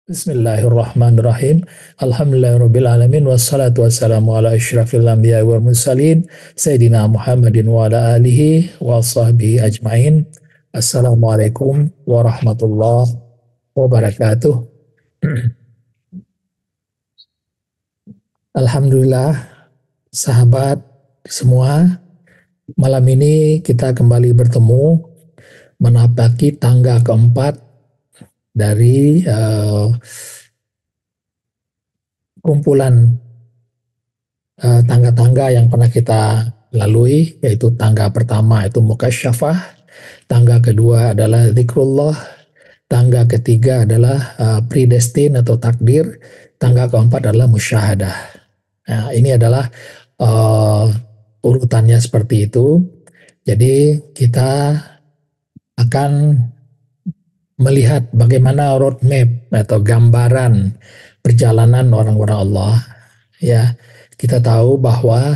Bismillahirrahmanirrahim. Alhamdulillahirrabbilalamin. Wassalatu wassalamu ala asyrafil anbiya wal mursalin. Sayyidina Muhammadin wa ala alihi wa sahbihi ajmain. Assalamualaikum warahmatullahi wabarakatuh. Alhamdulillah, sahabat semua, malam ini kita kembali bertemu menapaki tangga keempat dari kumpulan tangga-tangga yang pernah kita lalui, yaitu tangga pertama itu mukasyafah, tangga kedua adalah zikrullah, tangga ketiga adalah predestin atau takdir, tangga keempat adalah musyahadah. Nah, ini adalah urutannya seperti itu. Jadi kita akan melihat bagaimana roadmap atau gambaran perjalanan orang-orang Allah. Ya, kita tahu bahwa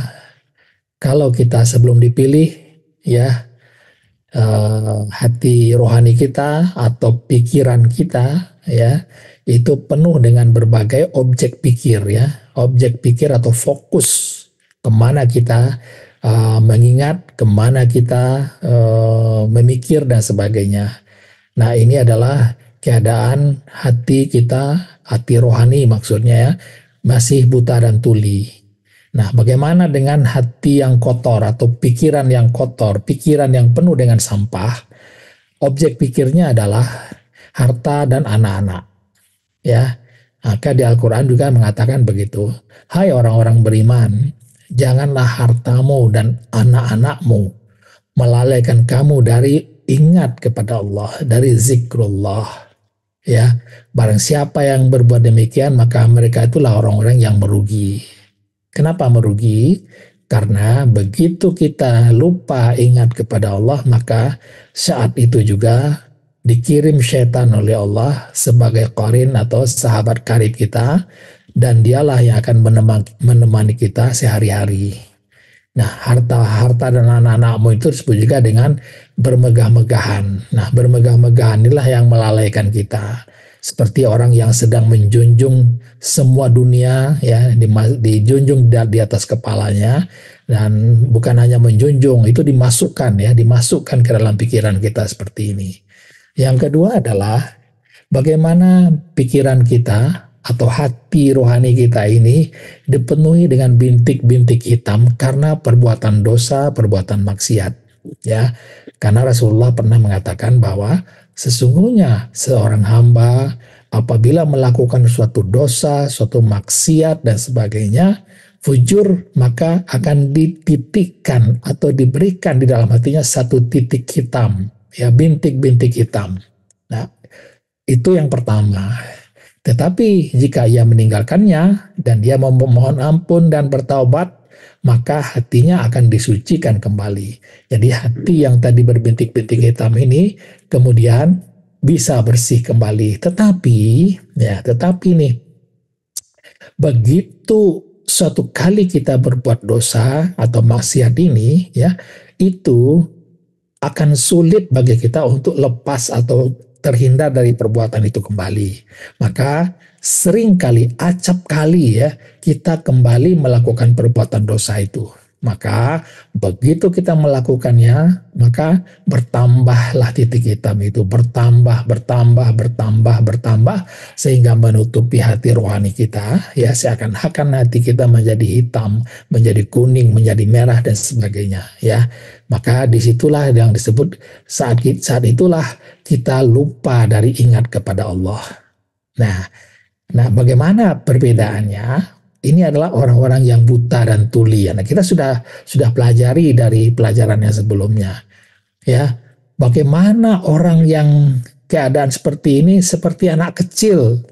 kalau kita sebelum dipilih, ya, hati rohani kita atau pikiran kita, ya, itu penuh dengan berbagai objek pikir, ya, objek pikir atau fokus kemana kita mengingat, kemana kita memikir dan sebagainya. Nah, ini adalah keadaan hati kita, hati rohani maksudnya, ya, masih buta dan tuli. Nah, bagaimana dengan hati yang kotor atau pikiran yang kotor, pikiran yang penuh dengan sampah? Objek pikirnya adalah harta dan anak-anak. Ya, maka di Al-Quran juga mengatakan begitu. Hai orang-orang beriman, janganlah hartamu dan anak-anakmu melalaikan kamu dari ingat kepada Allah, dari zikrullah. Ya, barang siapa yang berbuat demikian, maka mereka itulah orang-orang yang merugi. Kenapa merugi? Karena begitu kita lupa ingat kepada Allah, maka saat itu juga dikirim syaitan oleh Allah sebagai qarin atau sahabat karib kita, dan dialah yang akan menemani kita sehari-hari. Nah, harta dan anak-anakmu itu disebut juga dengan bermegah-megahan. Nah, bermegah-megahan inilah yang melalaikan kita. Seperti orang yang sedang menjunjung semua dunia, ya, dijunjung di atas kepalanya, dan bukan hanya menjunjung, itu dimasukkan, ya, dimasukkan ke dalam pikiran kita seperti ini. Yang kedua adalah bagaimana pikiran kita atau hati rohani kita ini dipenuhi dengan bintik-bintik hitam karena perbuatan dosa, perbuatan maksiat. Ya, karena Rasulullah pernah mengatakan bahwa sesungguhnya seorang hamba apabila melakukan suatu dosa, suatu maksiat dan sebagainya, fujur, maka akan dititikkan atau diberikan di dalam hatinya satu titik hitam, ya, bintik-bintik hitam. Nah, itu yang pertama. Tetapi jika ia meninggalkannya dan dia memohon ampun dan bertaubat, maka hatinya akan disucikan kembali. Jadi hati yang tadi berbintik-bintik hitam ini kemudian bisa bersih kembali. Tetapi nih, begitu suatu kali kita berbuat dosa atau maksiat ini, ya, itu akan sulit bagi kita untuk lepas atau terhindar dari perbuatan itu kembali. Maka seringkali, acap kali, ya, kita kembali melakukan perbuatan dosa itu. Maka begitu kita melakukannya, maka bertambahlah titik hitam itu, bertambah, sehingga menutupi hati rohani kita, ya, seakan-akan hati kita menjadi hitam, menjadi kuning, menjadi merah dan sebagainya, ya. Maka disitulah yang disebut saat itulah kita lupa dari ingat kepada Allah. Nah, bagaimana perbedaannya? Ini adalah orang-orang yang buta dan tuli. Nah, kita sudah pelajari dari pelajaran yang sebelumnya. Ya, bagaimana orang yang keadaan seperti ini seperti anak kecil.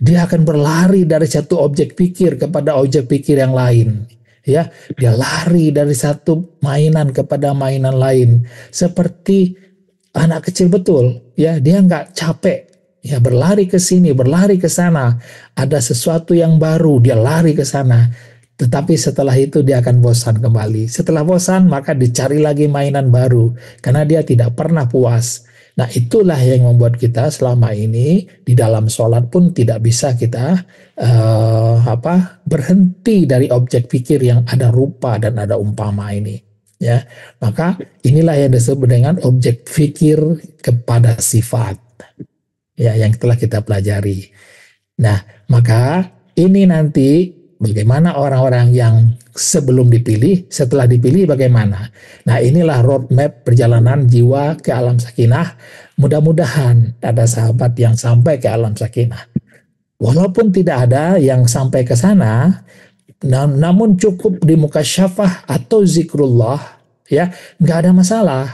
Dia akan berlari dari satu objek pikir kepada objek pikir yang lain. Ya, dia lari dari satu mainan kepada mainan lain. Seperti anak kecil betul. Ya, dia nggak capek. Ya, berlari ke sini, berlari ke sana. Ada sesuatu yang baru, dia lari ke sana. Tetapi setelah itu dia akan bosan kembali. Setelah bosan, maka dicari lagi mainan baru. Karena dia tidak pernah puas. Nah, itulah yang membuat kita selama ini di dalam sholat pun tidak bisa kita berhenti dari objek pikir yang ada rupa dan ada umpama ini. Ya, maka inilah yang disebut dengan objek pikir kepada sifat. Ya, yang telah kita pelajari. Nah, maka ini nanti bagaimana orang-orang yang sebelum dipilih, setelah dipilih bagaimana. Nah, inilah roadmap perjalanan jiwa ke alam sakinah. Mudah-mudahan ada sahabat yang sampai ke alam sakinah. Walaupun tidak ada yang sampai ke sana, namun cukup di mukasyafah atau zikrullah, ya, nggak ada masalah,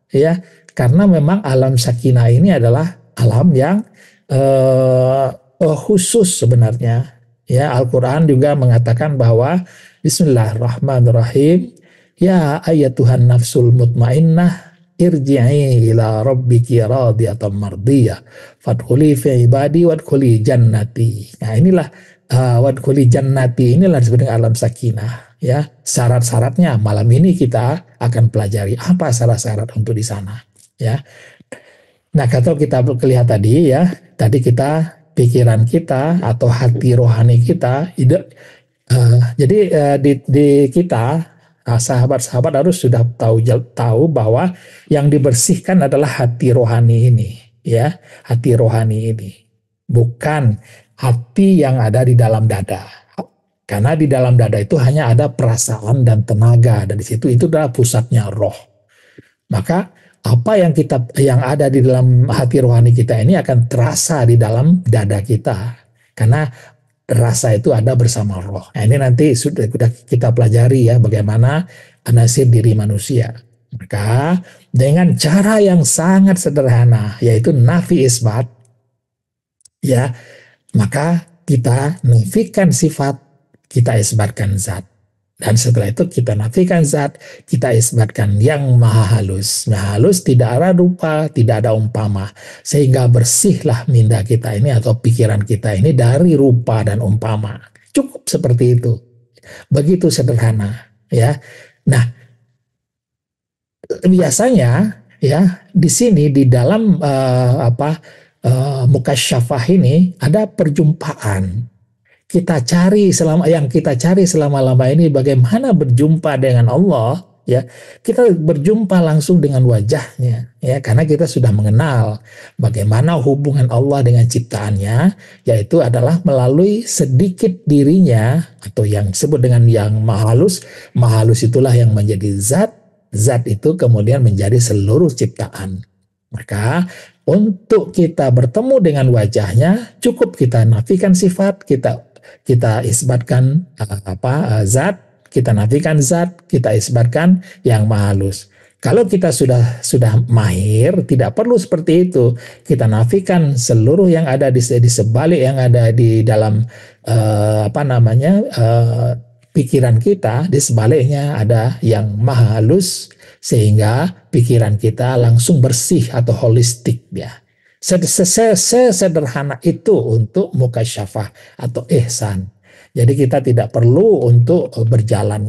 ya, karena memang alam sakinah ini adalah alam yang khusus sebenarnya. Ya, Al-Quran juga mengatakan bahwa Bismillahirrahmanirrahim. Ya ayatuhan nafsul mutmainnah irji'i ila rabbiki radiyatan mardiyah fadkhuli fi ibadi wadkhuli jannati. Nah, inilah wadkhuli jannati, inilah disebut dengan alam sakinah. Ya, syarat-syaratnya malam ini kita akan pelajari apa syarat-syarat untuk di sana. Ya. Nah, kalau kita lihat tadi ya, tadi kita pikiran kita atau hati rohani kita, jadi di kita sahabat-sahabat harus sudah tahu bahwa yang dibersihkan adalah hati rohani ini, ya, hati rohani ini, bukan hati yang ada di dalam dada. Karena di dalam dada itu hanya ada perasaan dan tenaga, dan di situ itu adalah pusatnya roh. Maka apa yang ada di dalam hati rohani kita ini akan terasa di dalam dada kita, karena rasa itu ada bersama roh. Nah, ini nanti sudah kita pelajari ya bagaimana nasib diri manusia. Maka dengan cara yang sangat sederhana, yaitu nafi isbat, ya, maka kita nafikan sifat, kita isbatkan zat. Dan setelah itu kita nafikan zat, kita isbatkan yang maha halus. Maha halus tidak ada rupa, tidak ada umpama. Sehingga bersihlah minda kita ini atau pikiran kita ini dari rupa dan umpama. Cukup seperti itu. Begitu sederhana. Ya. Nah, biasanya ya di sini di dalam mukasyafah ini ada perjumpaan. Kita cari selama-lama ini bagaimana berjumpa dengan Allah, ya. Kita berjumpa langsung dengan wajahnya, ya, karena kita sudah mengenal bagaimana hubungan Allah dengan ciptaannya, yaitu adalah melalui sedikit dirinya atau yang disebut dengan yang maha halus. Maha halus itulah yang menjadi zat itu kemudian menjadi seluruh ciptaan. Maka untuk kita bertemu dengan wajahnya cukup kita nafikan sifat, kita isbatkan zat, kita nafikan zat, kita isbatkan yang maha halus. Kalau kita sudah mahir, tidak perlu seperti itu. Kita nafikan seluruh yang ada di sebalik yang ada di dalam pikiran kita, di sebaliknya ada yang maha halus, sehingga pikiran kita langsung bersih atau holistik, ya. Sesederhana itu untuk mukasyafah atau ihsan. Jadi kita tidak perlu untuk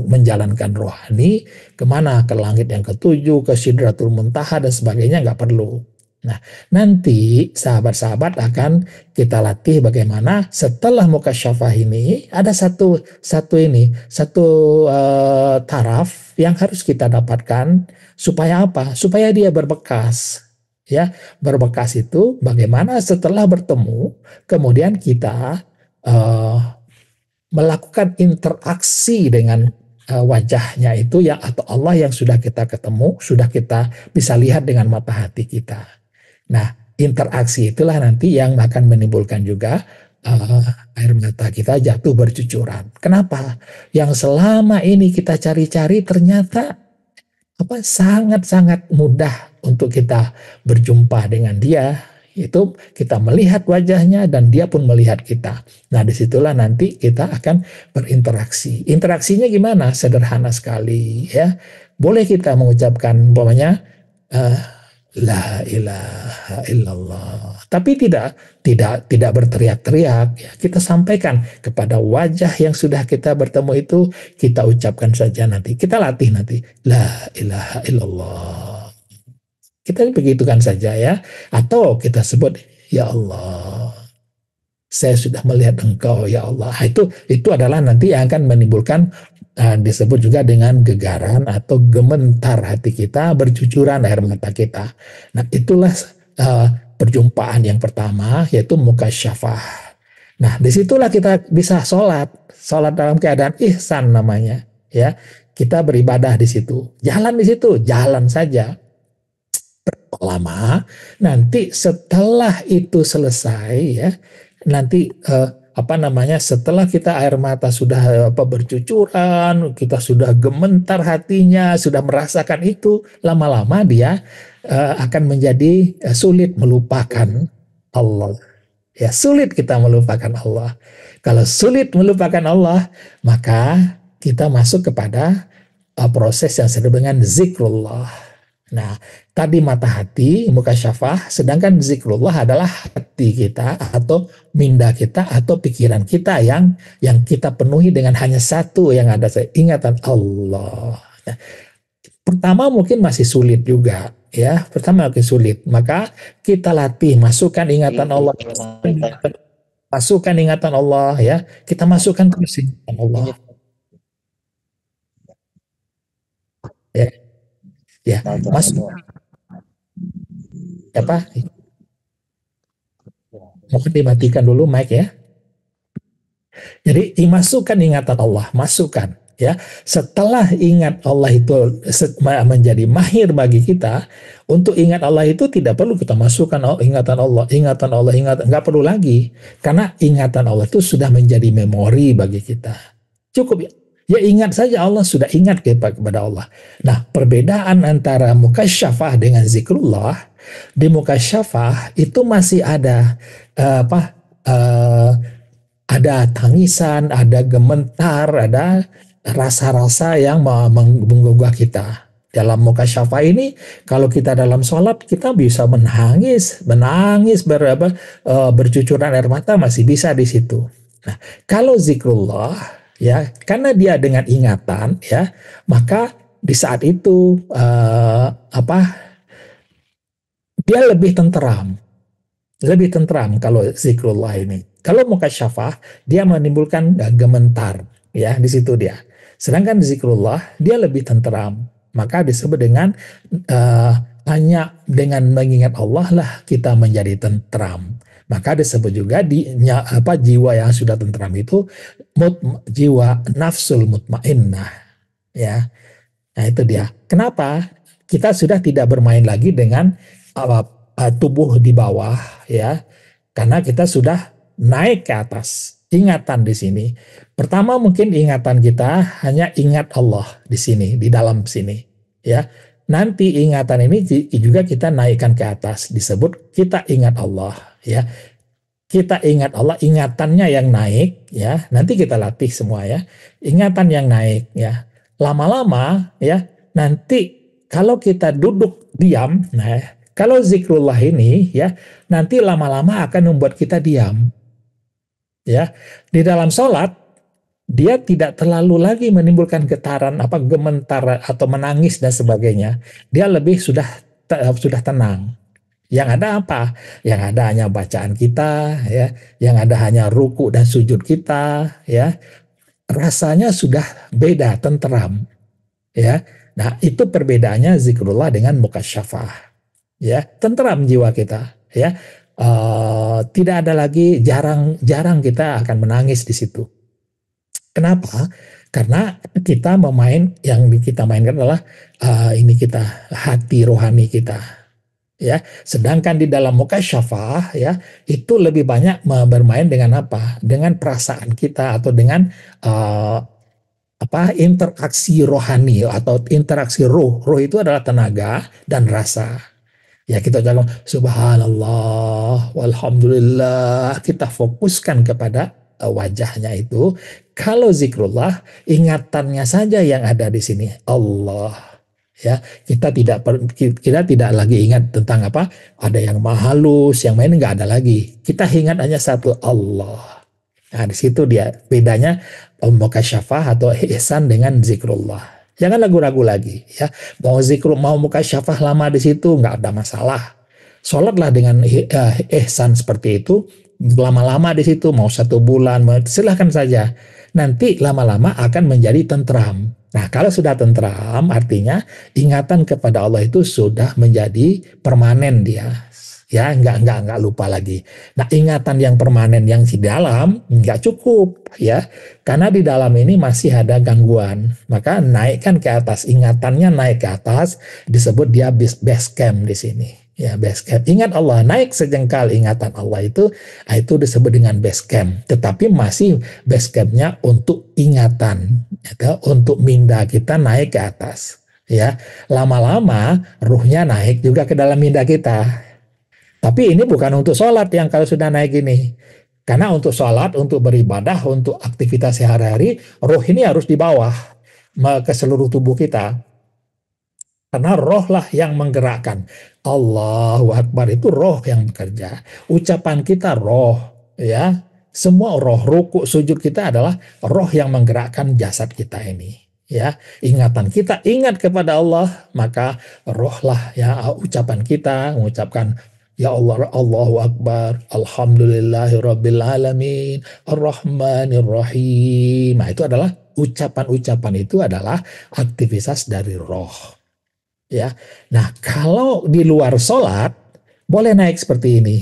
menjalankan rohani kemana, ke langit yang ketujuh, ke Sidratul Muntaha dan sebagainya, nggak perlu. Nah, nanti sahabat-sahabat akan kita latih bagaimana setelah mukasyafah ini ada satu taraf yang harus kita dapatkan supaya apa? Supaya dia berbekas. Ya, berbekas itu bagaimana setelah bertemu kemudian kita melakukan interaksi dengan wajahnya itu ya, atau Allah yang sudah kita ketemu, sudah kita bisa lihat dengan mata hati kita. Nah, interaksi itulah nanti yang akan menimbulkan juga air mata kita jatuh bercucuran. Kenapa? Yang selama ini kita cari-cari ternyata sangat-sangat mudah untuk kita berjumpa dengan dia. Itu kita melihat wajahnya dan dia pun melihat kita. Nah, disitulah nanti kita akan berinteraksi. Interaksinya gimana? Sederhana sekali, ya. Boleh kita mengucapkan umpamanya la ilaha illallah, tapi tidak berteriak-teriak, ya. Kita sampaikan kepada wajah yang sudah kita bertemu itu, kita ucapkan saja nanti. Kita latih nanti la ilaha illallah. Kita begitukan saja ya. Atau kita sebut, ya Allah, saya sudah melihat Engkau ya Allah. Itu adalah nanti yang akan menimbulkan disebut juga dengan gegaran atau gementar hati kita, bercucuran air mata kita. Nah, itulah uh, perjumpaan yang pertama, yaitu mukasyafah. Nah, disitulah kita bisa sholat dalam keadaan ihsan namanya, ya. Kita beribadah di situ, jalan di situ, jalan saja. Lama, nanti setelah itu selesai ya, nanti apa namanya, setelah kita air mata sudah bercucuran, kita sudah gementar hatinya, sudah merasakan itu, lama-lama dia akan menjadi sulit melupakan Allah. Ya, sulit kita melupakan Allah. Kalau sulit melupakan Allah, maka kita masuk kepada proses yang disebut dengan zikrullah. Nah, tadi mata hati, mukasyafah, sedangkan zikrullah adalah hati kita atau minda kita atau pikiran kita yang kita penuhi dengan hanya satu yang ada, ingatan Allah. Nah, pertama mungkin masih sulit juga, ya. Pertama mungkin sulit, maka kita latih, masukkan ingatan Allah, masukkan ingatan Allah, ya. Kita masukkan terus ingatan Allah, ya. Ya, masuk apa? Mungkin dimatikan dulu mic ya. Jadi dimasukkan ingatan Allah, masukkan ya. Setelah ingat Allah itu menjadi mahir bagi kita, untuk ingat Allah itu tidak perlu kita masukkan ingatan Allah, nggak perlu lagi, karena ingatan Allah itu sudah menjadi memori bagi kita. Cukup ya ingat saja Allah, sudah ingat kepada Allah. Nah, perbedaan antara mukasyafah dengan zikrullah, di mukasyafah itu masih ada ada tangisan, ada gementar, ada rasa-rasa yang menggugah kita. Dalam mukasyafah ini, kalau kita dalam sholat, kita bisa menangis, bercucuran air mata, masih bisa di situ. Nah, kalau zikrullah, ya, karena dia dengan ingatan, ya, maka di saat itu dia lebih tentram kalau zikrullah ini. Kalau mukasyafah, dia menimbulkan gementar, ya, di situ dia. Sedangkan zikrullah dia lebih tentram, maka disebut dengan hanya dengan mengingat Allah lah kita menjadi tentram. Maka disebut juga jiwa yang sudah tentram itu jiwa nafsul mutmainnah, ya. Nah, itu dia. Kenapa? Kita sudah tidak bermain lagi dengan tubuh di bawah, ya. Karena kita sudah naik ke atas. Ingatan di sini. Pertama mungkin ingatan kita hanya ingat Allah di sini, di dalam sini, ya. Nanti ingatan ini juga kita naikkan ke atas, disebut kita ingat Allah, ya. Kita ingat Allah, ingatannya yang naik, ya. Nanti kita latih semua, ya. Ingatan yang naik, ya. Lama-lama, ya. Nanti kalau kita duduk diam, nah, kalau zikrullah ini, ya, nanti lama-lama akan membuat kita diam. Ya, di dalam sholat dia tidak terlalu lagi menimbulkan getaran, gementar atau menangis dan sebagainya. Dia lebih sudah tenang. Yang ada apa? Yang ada hanya bacaan kita, ya. Yang ada hanya ruku dan sujud kita, ya. Rasanya sudah beda, tenteram, ya. Nah, itu perbedaannya zikrullah dengan mukasyafah, ya. Tenteram jiwa kita, ya. Tidak ada lagi, jarang kita akan menangis di situ. Kenapa? Karena kita yang kita mainkan adalah hati rohani kita, ya. Sedangkan di dalam mukasyafah, ya, itu lebih banyak bermain dengan apa? Dengan perasaan kita atau dengan interaksi rohani atau interaksi ruh. Ruh itu adalah tenaga dan rasa. Ya, kita jangan subhanallah walhamdulillah, kita fokuskan kepada wajahnya itu. Kalau zikrullah, ingatannya saja yang ada di sini, Allah, ya. Kita tidak lagi ingat tentang ada yang maha halus, yang main, nggak ada lagi. Kita ingat hanya satu, Allah. Nah, di situ dia bedanya mukasyafah atau ihsan dengan zikrullah. Jangan ragu-ragu lagi ya. Mau zikrul, mau mukasyafah lama di situ nggak ada masalah. Sholatlah dengan ihsan seperti itu, lama-lama di situ, mau 1 bulan, silahkan saja. Nanti lama-lama akan menjadi tentram. Nah, kalau sudah tentram, artinya ingatan kepada Allah itu sudah menjadi permanen dia. Ya, nggak lupa lagi. Nah, ingatan yang permanen yang di dalam nggak cukup ya, karena di dalam ini masih ada gangguan. Maka naikkan ke atas, ingatannya naik ke atas, disebut dia base camp di sini. Ya, base camp. Ingat Allah, naik sejengkal ingatan Allah itu disebut dengan base camp. Tetapi masih base campnya untuk ingatan, ya, untuk minda kita naik ke atas. Ya, lama-lama ruhnya naik juga ke dalam minda kita. Tapi ini bukan untuk sholat yang kalau sudah naik ini. Karena untuk sholat, untuk beribadah, untuk aktivitas sehari-hari, roh ini harus di bawah ke seluruh tubuh kita. Karena roh lah yang menggerakkan. Allahu Akbar itu roh yang bekerja. Ucapan kita roh, ya. Semua roh, ruku, sujud kita adalah roh yang menggerakkan jasad kita ini. Ya, ingatan kita ingat kepada Allah, maka roh lah ya ucapan kita mengucapkan ya Allah, Allahu Akbar, Alhamdulillahirabbil alamin, Ar-Rahmanir-Rahim. Nah, itu adalah ucapan-ucapan itu adalah aktivitas dari roh. Ya. Nah, kalau di luar sholat boleh naik seperti ini.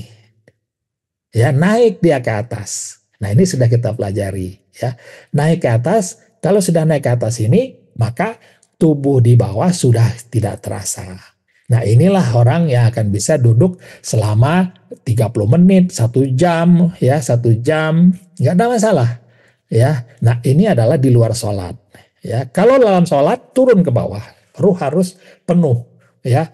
Ya, naik dia ke atas. Nah, ini sudah kita pelajari, ya. Naik ke atas, kalau sudah naik ke atas ini, maka tubuh di bawah sudah tidak terasa. Nah, inilah orang yang akan bisa duduk selama 30 menit, 1 jam, ya, 1 jam, nggak ada masalah. Ya, nah ini adalah di luar sholat. Ya, kalau dalam sholat turun ke bawah, ruh harus penuh. Ya,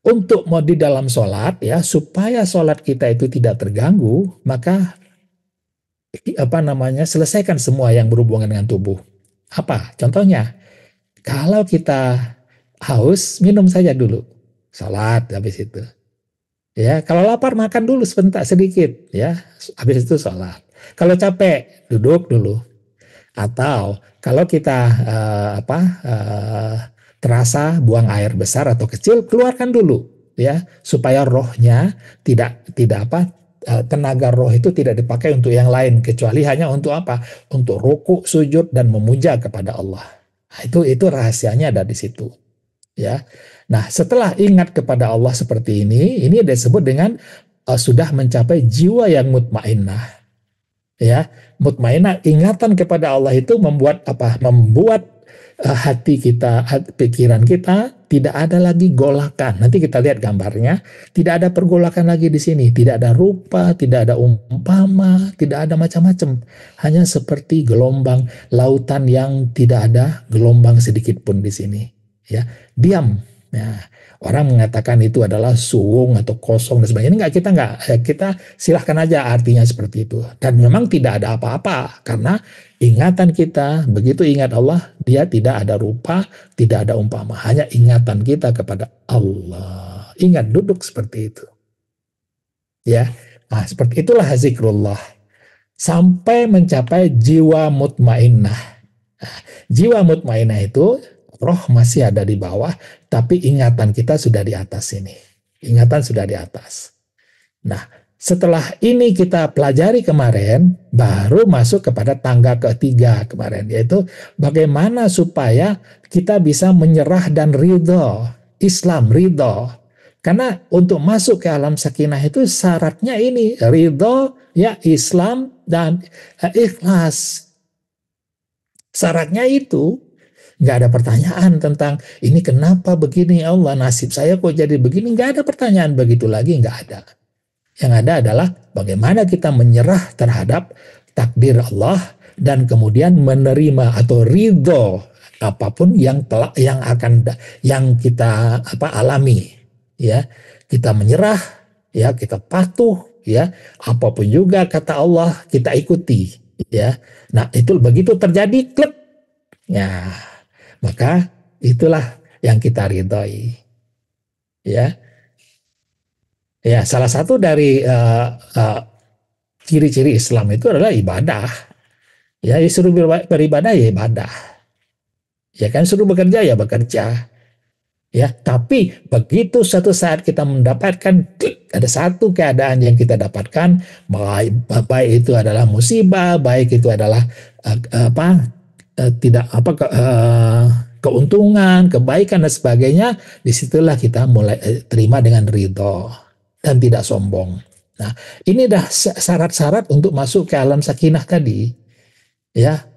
untuk mau di dalam sholat, ya, supaya sholat kita itu tidak terganggu, maka selesaikan semua yang berhubungan dengan tubuh. Apa? Contohnya, kalau kita haus, minum saja dulu. Salat habis itu. Ya, kalau lapar makan dulu sebentar sedikit, ya. Habis itu salat. Kalau capek, duduk dulu. Atau kalau kita terasa buang air besar atau kecil, keluarkan dulu, ya, supaya rohnya tenaga roh itu tidak dipakai untuk yang lain kecuali hanya untuk apa? Untuk ruku, sujud dan memuja kepada Allah. Nah, itu rahasianya ada di situ. Ya. Nah, setelah ingat kepada Allah seperti ini disebut dengan sudah mencapai jiwa yang mutmainnah. Ya, mutmainnah, ingatan kepada Allah itu membuat apa? Membuat hati kita, pikiran kita tidak ada lagi golakan. Nanti kita lihat gambarnya, tidak ada pergolakan lagi di sini, tidak ada rupa, tidak ada umpama, tidak ada macam-macam. Hanya seperti gelombang lautan yang tidak ada gelombang sedikit pun di sini. Ya, diam. Nah, orang mengatakan itu adalah suwung atau kosong dan sebagainya. Kita silahkan aja artinya seperti itu. Dan memang tidak ada apa-apa karena ingatan kita begitu ingat Allah, dia tidak ada rupa, tidak ada umpama, hanya ingatan kita kepada Allah. Ingat duduk seperti itu. Ya, nah, seperti itulah zikrullah sampai mencapai jiwa mutmainnah. Nah, jiwa mutmainnah itu roh masih ada di bawah, tapi ingatan kita sudah di atas ini. Ingatan sudah di atas. Nah, setelah ini kita pelajari kemarin, baru masuk kepada tangga ketiga kemarin, yaitu bagaimana supaya kita bisa menyerah dan ridho. Islam, ridho. Karena untuk masuk ke alam sakinah itu syaratnya ini, ridho, ya, Islam, dan ikhlas. Syaratnya itu nggak ada pertanyaan tentang ini kenapa begini Allah, nasib saya kok jadi begini. Nggak ada pertanyaan begitu lagi, nggak ada. Yang ada adalah bagaimana kita menyerah terhadap takdir Allah dan kemudian menerima atau ridho apapun yang kita alami. Ya, kita menyerah, ya, kita patuh, ya, apapun juga kata Allah kita ikuti. Ya, nah itu begitu terjadi klik, ya. Maka itulah yang kita ridhoi. Ya, ya, salah satu dari ciri-ciri Islam itu adalah ibadah. Ya, disuruh beribadah ya ibadah. Ya kan suruh bekerja ya bekerja. Ya, tapi begitu suatu saat kita mendapatkan ada satu keadaan yang kita dapatkan, baik itu adalah musibah, baik itu adalah apa tidak apa keuntungan, kebaikan dan sebagainya, disitulah kita mulai terima dengan ridho dan tidak sombong. Nah, ini dah syarat-syarat untuk masuk ke alam sakinah tadi, ya.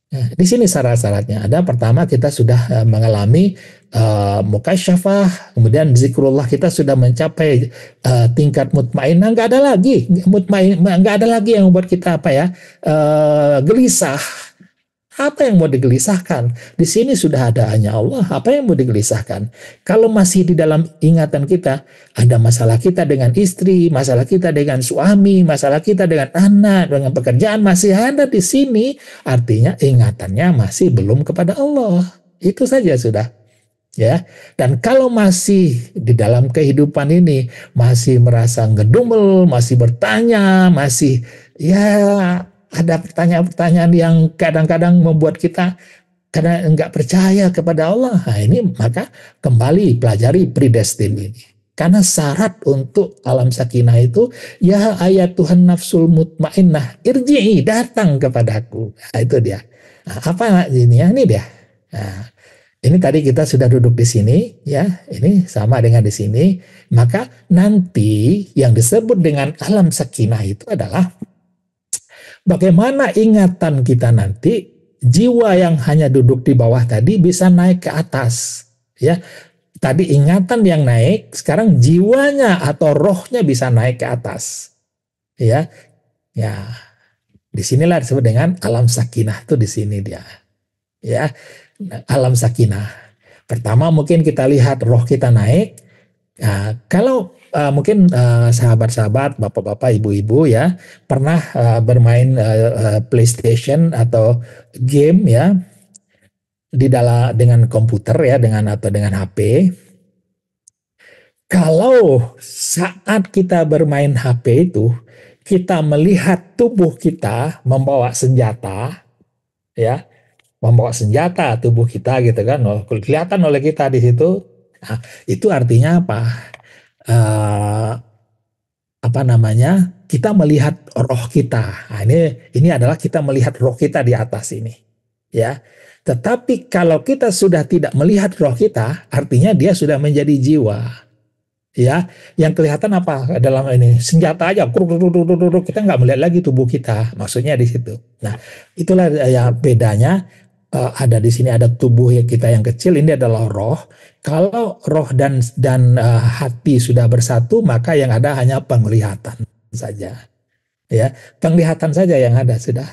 Nah, di sini syarat-syaratnya ada. Pertama, kita sudah mengalami mukasyafah, kemudian zikrullah kita sudah mencapai tingkat mutmainah, nggak ada lagi nggak ada lagi yang membuat kita apa ya gelisah. Apa yang mau digelisahkan? Di sini sudah ada hanya Allah. Apa yang mau digelisahkan? Kalau masih di dalam ingatan kita, ada masalah kita dengan istri, masalah kita dengan suami, masalah kita dengan anak, dengan pekerjaan masih ada di sini. Artinya ingatannya masih belum kepada Allah. Itu saja sudah. Ya, dan kalau masih di dalam kehidupan ini masih merasa ngedumel, masih bertanya, masih ya ada pertanyaan-pertanyaan yang kadang-kadang membuat kita karena enggak percaya kepada Allah. Nah, ini maka kembali pelajari predestin ini. Karena syarat untuk alam sakinah itu, ya ayat Tuhan nafsul mutmainnah, irji'i, datang kepadaku. Nah, itu dia. Nah, apa ini ya? Ini dia. Nah, ini tadi kita sudah duduk di sini, ya. Ini sama dengan di sini. Maka nanti yang disebut dengan alam sakinah itu adalah bagaimana ingatan kita nanti, jiwa yang hanya duduk di bawah tadi bisa naik ke atas. Ya, tadi ingatan yang naik, sekarang jiwanya atau rohnya bisa naik ke atas. Ya, ya. Disinilah disebut dengan alam sakinah itu di sini dia. Ya, alam sakinah. Pertama mungkin kita lihat roh kita naik. Nah, kalau mungkin sahabat-sahabat, bapak-bapak, ibu-ibu ya pernah bermain PlayStation atau game ya di dalam dengan komputer ya atau dengan HP. Kalau saat kita bermain HP itu kita melihat tubuh kita membawa senjata ya, membawa senjata tubuh kita gitu kan, kelihatan oleh kita di situ. Nah, itu artinya apa? Apa namanya? Kita melihat roh kita. Nah, ini adalah kita melihat roh kita di atas ini, ya. Tetapi kalau kita sudah tidak melihat roh kita, artinya dia sudah menjadi jiwa. Ya, yang kelihatan apa dalam ini senjata aja, kita nggak melihat lagi tubuh kita, maksudnya di situ. Nah, itulah ya bedanya. Ada di sini ada tubuh kita yang kecil, ini adalah roh. Kalau roh dan hati sudah bersatu, maka yang ada hanya penglihatan saja. Ya, penglihatan saja yang ada sudah.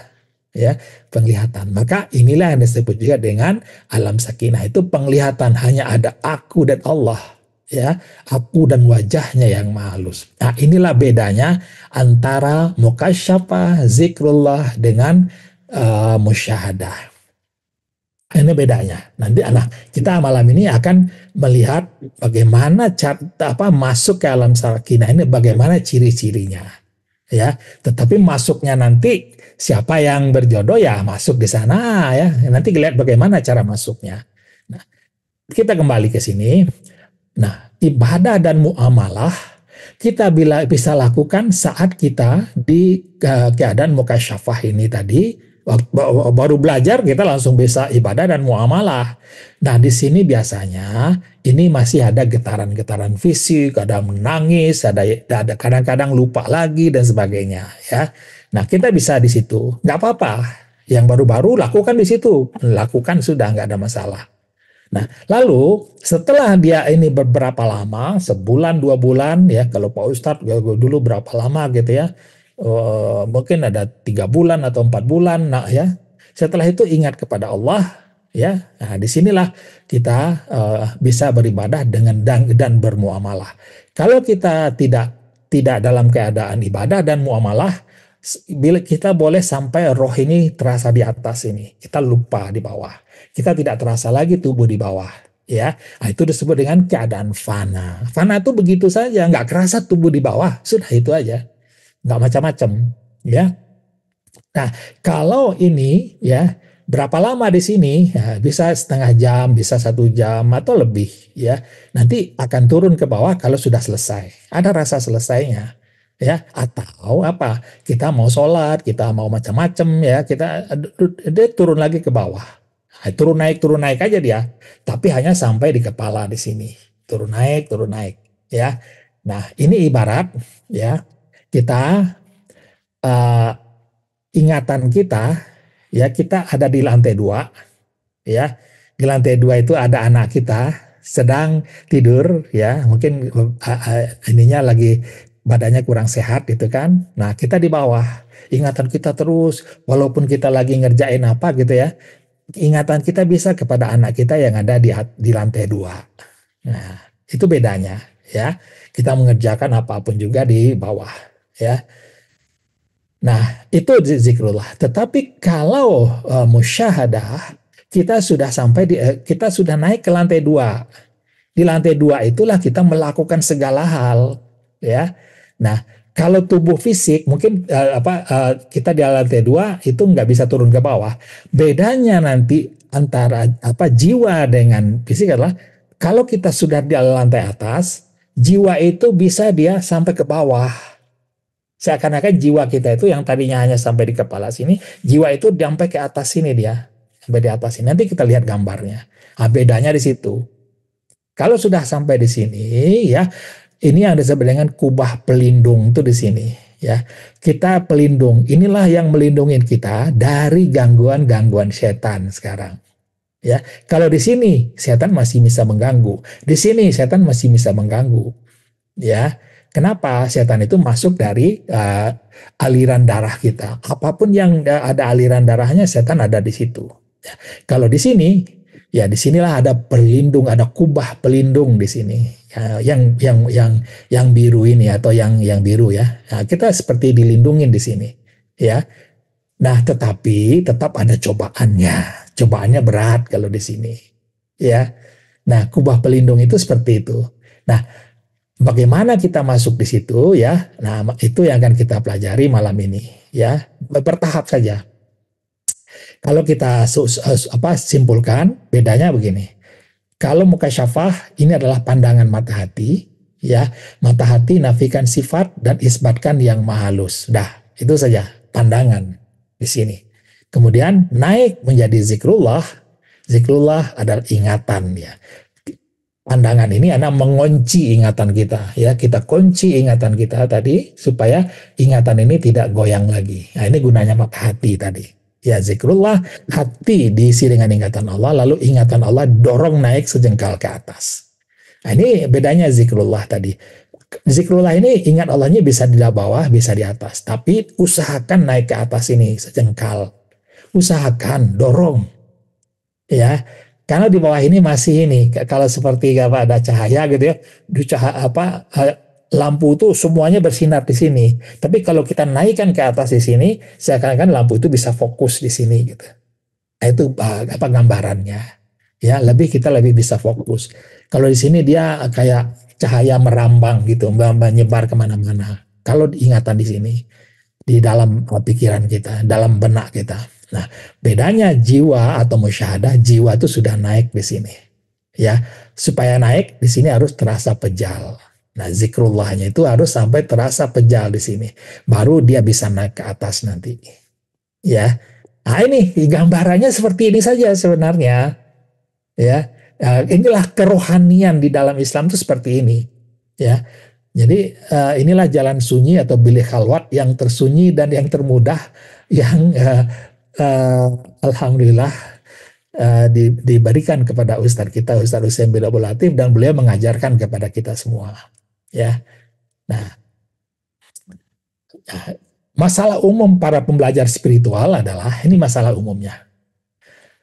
Ya, penglihatan. Maka inilah yang disebut juga dengan alam sakinah. Itu penglihatan, hanya ada aku dan Allah. Ya, aku dan wajahnya yang halus. Nah, inilah bedanya antara mukasyafah, zikrullah dengan musyahadah. Ini bedanya. Nanti kita malam ini akan melihat bagaimana masuk ke alam sakinah ini, bagaimana ciri-cirinya. Ya, tetapi masuknya nanti siapa yang berjodoh ya masuk di sana ya. Nanti lihat bagaimana cara masuknya. Nah, kita kembali ke sini. Nah, ibadah dan muamalah kita bisa lakukan saat kita di keadaan mukasyafah ini tadi. Baru belajar kita langsung bisa ibadah dan muamalah. Nah, di sini biasanya ini masih ada getaran-getaran fisik, ada menangis, ada kadang-kadang lupa lagi dan sebagainya ya. Nah, kita bisa di situ, nggak apa-apa. Yang baru-baru lakukan di situ, lakukan sudah nggak ada masalah. Nah, lalu setelah dia ini beberapa lama, sebulan, 2 bulan ya, kalau Pak Ustadz dulu berapa lama gitu ya, mungkin ada 3 bulan atau 4 bulan, nah ya, setelah itu ingat kepada Allah ya, nah disinilah kita bisa beribadah dan bermuamalah. Kalau kita tidak dalam keadaan ibadah dan muamalah, bila kita boleh sampai roh ini terasa di atas ini, kita lupa di bawah. Kita tidak terasa lagi tubuh di bawah, ya. Nah, itu disebut dengan keadaan fana. Fana itu begitu saja, nggak kerasa tubuh di bawah, sudah itu aja, nggak macam-macam, ya. Nah, kalau ini, ya, berapa lama di sini? Ya, bisa setengah jam, bisa 1 jam atau lebih ya. Nanti akan turun ke bawah kalau sudah selesai. Ada rasa selesainya ya. Atau apa? Kita mau sholat, kita mau macam-macam ya, kita dia turun lagi ke bawah. Nah, turun naik aja dia. Tapi hanya sampai di kepala di sini. Turun naik ya. Nah, ini ibarat ya kita uh, ingatan kita ya, kita ada di lantai 2 ya. Di lantai 2 itu ada anak kita sedang tidur ya, mungkin ininya lagi badannya kurang sehat gitu kan. Nah, kita di bawah. Ingatan kita terus walaupun kita lagi ngerjain apa gitu ya. Ingatan kita bisa kepada anak kita yang ada di lantai 2. Nah, itu bedanya ya. Kita mengerjakan apapun juga di bawah ya. Nah, itu zikrullah. Tetapi kalau musyahadah, kita sudah sampai kita sudah naik ke lantai 2. Di lantai 2 itulah kita melakukan segala hal, ya. Nah, kalau tubuh fisik mungkin kita di lantai 2 itu nggak bisa turun ke bawah. Bedanya nanti antara jiwa dengan fisik adalah kalau kita sudah di lantai atas, jiwa itu bisa dia sampai ke bawah. Seakan-akan jiwa kita itu yang tadinya hanya sampai di kepala sini, jiwa itu sampai ke atas sini dia. Sampai di atas sini. Nanti kita lihat gambarnya. Nah, bedanya di situ. Kalau sudah sampai di sini, ya, ini yang disebut dengan kubah pelindung itu di sini. Ya, kita pelindung. Inilah yang melindungi kita dari gangguan-gangguan setan sekarang. Ya, kalau di sini setan masih bisa mengganggu. Di sini setan masih bisa mengganggu. Ya, kenapa? Setan itu masuk dari aliran darah kita. Apapun yang ada aliran darahnya, setan ada di situ. Ya. Kalau di sini, ya disinilah ada pelindung, ada kubah pelindung di sini. Ya, yang biru ini atau yang biru ya. Nah, kita seperti dilindungin di sini. Ya. Nah, tetapi tetap ada cobaannya. Cobaannya berat kalau di sini. Ya. Nah, kubah pelindung itu seperti itu. Nah, bagaimana kita masuk di situ ya? Nah, itu yang akan kita pelajari malam ini ya. Bertahap saja. Kalau kita simpulkan, bedanya begini. Kalau mukasyafah ini adalah pandangan mata hati, ya. Mata hati nafikan sifat dan isbatkan yang mahalus. Dah, itu saja pandangan di sini. Kemudian naik menjadi zikrullah. Zikrullah adalah ingatan ya. Pandangan ini anak mengunci ingatan kita ya, kita kunci ingatan kita tadi supaya ingatan ini tidak goyang lagi. Nah, ini gunanya mata hati tadi ya. Zikrullah, hati diisi dengan ingatan Allah, lalu ingatan Allah dorong naik sejengkal ke atas. Nah, ini bedanya zikrullah tadi. Zikrullah ini ingat Allahnya bisa di bawah, bisa di atas, tapi usahakan naik ke atas ini sejengkal, usahakan dorong ya. Karena di bawah ini masih ini, kalau seperti ada cahaya gitu ya, lampu itu semuanya bersinar di sini. Tapi kalau kita naikkan ke atas di sini, seakan-akan lampu itu bisa fokus di sini gitu. Nah, itu gambarannya. Ya, kita lebih bisa fokus. Kalau di sini dia kayak cahaya merambang gitu, menyebar kemana-mana. Kalau ingatan di sini, di dalam pikiran kita, dalam benak kita. Nah, bedanya jiwa atau musyahadah, jiwa itu sudah naik di sini. Ya, supaya naik di sini harus terasa pejal. Nah, zikrullahnya itu harus sampai terasa pejal di sini. Baru dia bisa naik ke atas nanti. Ya. Nah, ini gambarannya seperti ini saja sebenarnya. Ya. Nah, inilah kerohanian di dalam Islam itu seperti ini. Ya. Jadi inilah jalan sunyi atau bilik khalwat yang tersunyi dan yang termudah yang alhamdulillah diberikan kepada Ustadz kita, Ustadz Husain bin Abdul Latif, dan beliau mengajarkan kepada kita semua. Ya, nah, masalah umum para pembelajar spiritual adalah ini masalah umumnya.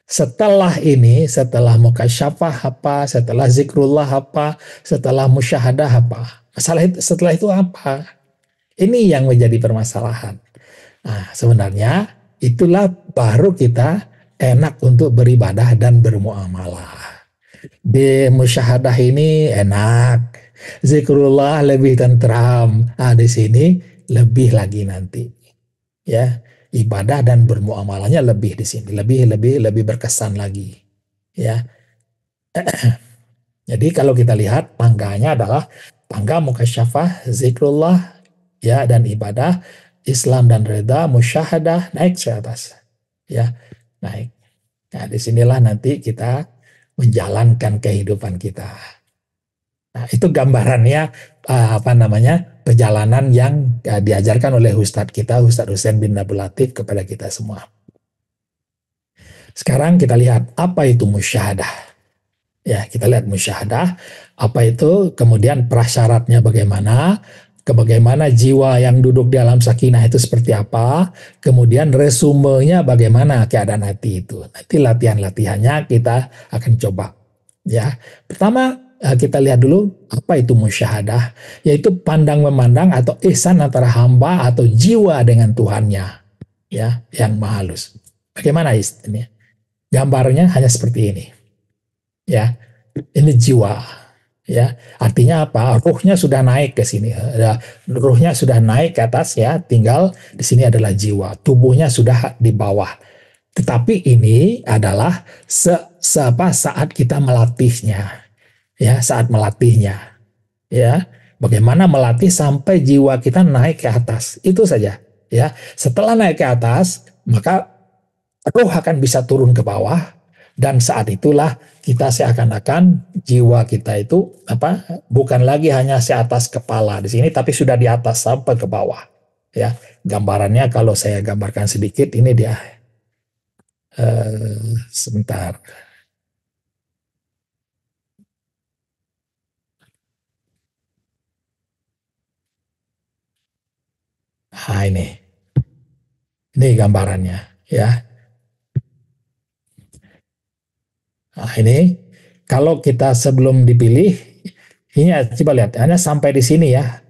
Setelah ini, setelah mukasyafah apa, setelah zikrullah apa, setelah musyahadah apa, masalah itu setelah itu apa? Ini yang menjadi permasalahan. Nah, sebenarnya itulah baru kita enak untuk beribadah dan bermuamalah. Di musyahadah ini enak, zikrullah lebih tentram. Nah, di sini lebih lagi nanti. Ya, ibadah dan bermuamalahnya lebih di sini, lebih berkesan lagi. Ya, jadi kalau kita lihat tangganya adalah tangga mukasyafah, zikrullah, ya dan ibadah, Islam dan reda, musyahadah, naik ke atas. Ya, naik. Nah, disinilah nanti kita menjalankan kehidupan kita. Nah, itu gambarannya apa namanya perjalanan yang diajarkan oleh Ustadz kita, Ustadz Husain bin Abdul Latif kepada kita semua. Sekarang kita lihat apa itu musyahadah. Ya, kita lihat musyahadah, apa itu, kemudian prasyaratnya bagaimana jiwa yang duduk di alam sakinah itu seperti apa, kemudian resumenya bagaimana keadaan hati itu. Nanti latihan-latihannya kita akan coba. Ya, pertama kita lihat dulu apa itu musyahadah, yaitu pandang memandang atau ihsan antara hamba atau jiwa dengan Tuhannya, ya, yang maha halus. Bagaimana ini? Gambarnya hanya seperti ini. Ya, ini jiwa, ya, artinya apa, ruhnya sudah naik ke sini, ruhnya sudah naik ke atas, ya, tinggal di sini adalah jiwa, tubuhnya sudah di bawah, tetapi ini adalah saat kita melatihnya, ya, saat melatihnya, ya, bagaimana melatih sampai jiwa kita naik ke atas, itu saja, ya. Setelah naik ke atas, maka roh akan bisa turun ke bawah. Dan saat itulah kita seakan-akan jiwa kita itu apa, bukan lagi hanya seatas kepala di sini, tapi sudah di atas sampai ke bawah. Ya, gambarannya kalau saya gambarkan sedikit, ini dia. Sebentar. Nah, ini gambarannya, ya. Nah, ini kalau kita sebelum dipilih, ini coba lihat, hanya sampai di sini, ya.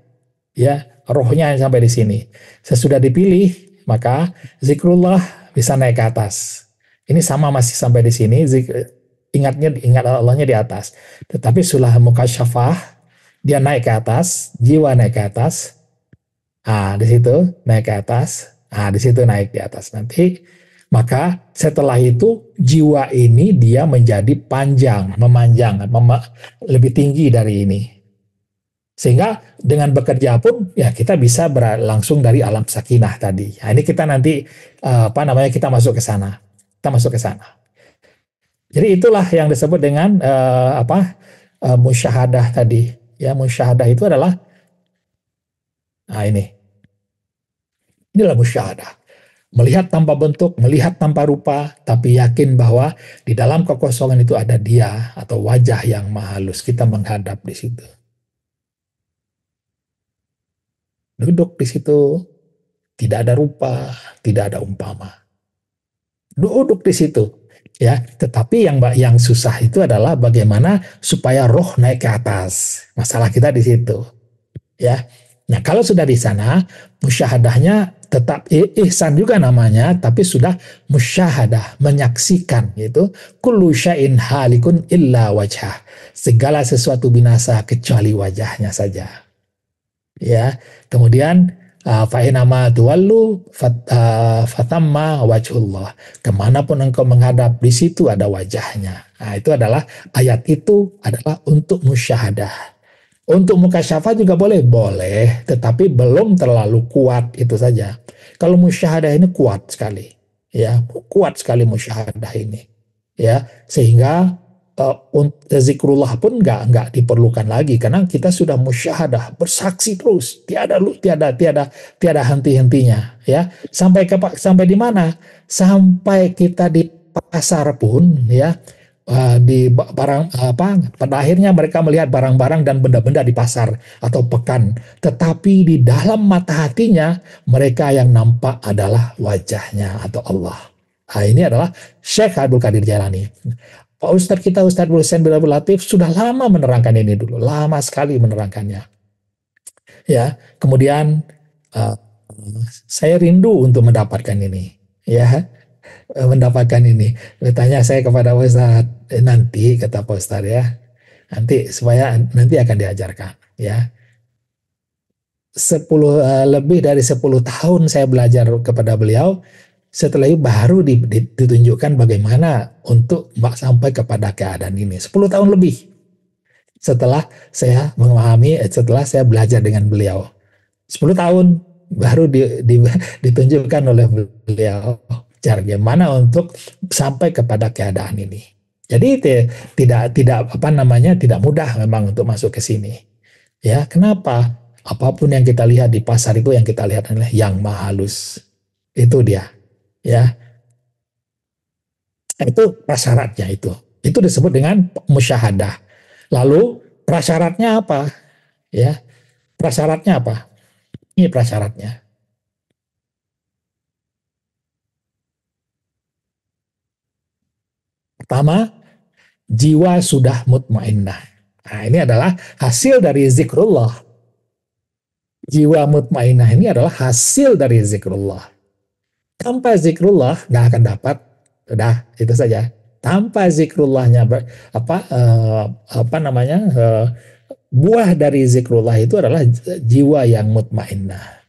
Ya, rohnya sampai di sini. Sesudah dipilih, maka zikrullah bisa naik ke atas. Ini sama masih sampai di sini, ingat Allahnya di atas. Tetapi sulah mukasyafah, dia naik ke atas, jiwa naik ke atas. Ah, di situ naik ke atas. Ah, di situ naik di atas nanti. Maka setelah itu jiwa ini dia menjadi panjang, memanjang, lebih tinggi dari ini. Sehingga dengan bekerja pun ya kita bisa langsung dari alam sakinah tadi. Nah, ini kita nanti apa namanya, kita masuk ke sana. Kita masuk ke sana. Jadi itulah yang disebut dengan musyahadah tadi. Ya, musyahadah itu adalah, nah ini. Inilah musyahadah. Melihat tanpa bentuk, melihat tanpa rupa, tapi yakin bahwa di dalam kekosongan itu ada dia atau wajah yang maha halus. Kita menghadap di situ. Duduk di situ, tidak ada rupa, tidak ada umpama. Duduk di situ, ya. Tetapi yang susah itu adalah bagaimana supaya roh naik ke atas. Masalah kita di situ, ya. Nah, kalau sudah di sana, musyahadahnya tetap ihsan juga namanya, tapi sudah musyahadah, menyaksikan, gitu. Kullu syai'in halikun illa wajhah. Segala sesuatu binasa kecuali wajahnya saja. Ya, kemudian fa'inama tuwallu fatamma wajhullah. Kemanapun engkau menghadap, di situ ada wajahnya. Nah, itu adalah, ayat itu adalah untuk musyahadah. Untuk mukasyafah juga boleh, tetapi belum terlalu kuat, itu saja. Kalau musyahadah ini kuat sekali, ya, kuat sekali musyahadah ini, ya, sehingga zikrullah pun nggak diperlukan lagi karena kita sudah musyahadah, bersaksi terus, tiada henti-hentinya, ya. Sampai di mana? Sampai kita di pasar pun, ya, di barang pada akhirnya mereka melihat barang-barang dan benda-benda di pasar atau pekan, tetapi di dalam mata hatinya mereka yang nampak adalah wajahnya atau Allah. Nah, ini adalah Syekh Abdul Qadir Jailani. Pak Ustadz kita, Ustadz Husain bin Abdul Latif, sudah lama menerangkan ini dulu, lama sekali menerangkannya. Ya, kemudian uh, saya rindu untuk mendapatkan ini, ya, mendapatkan ini. Bertanya saya kepada Ustadz, nanti kata Pak Ustadz, ya, nanti supaya nanti akan diajarkan, ya. lebih dari 10 tahun saya belajar kepada beliau. Setelah itu baru ditunjukkan bagaimana untuk sampai kepada keadaan ini. 10 tahun lebih setelah saya memahami, setelah saya belajar dengan beliau. 10 tahun baru ditunjukkan oleh beliau cara gimana untuk sampai kepada keadaan ini. Jadi tidak apa namanya, tidak mudah memang untuk masuk ke sini. Ya, kenapa? Apapun yang kita lihat di pasar itu yang kita lihat adalah yang maha halus. Itu dia. Ya, itu prasyaratnya itu. Itu disebut dengan musyahadah. Lalu prasyaratnya apa? Ya, prasyaratnya apa? Ini prasyaratnya. Pertama, jiwa sudah mutmainnah. Nah, ini adalah hasil dari zikrullah. Jiwa mutmainnah ini adalah hasil dari zikrullah. Tanpa zikrullah nggak akan dapat. Udah, itu saja. Tanpa zikrullahnya apa namanya? Buah dari zikrullah itu adalah jiwa yang mutmainnah.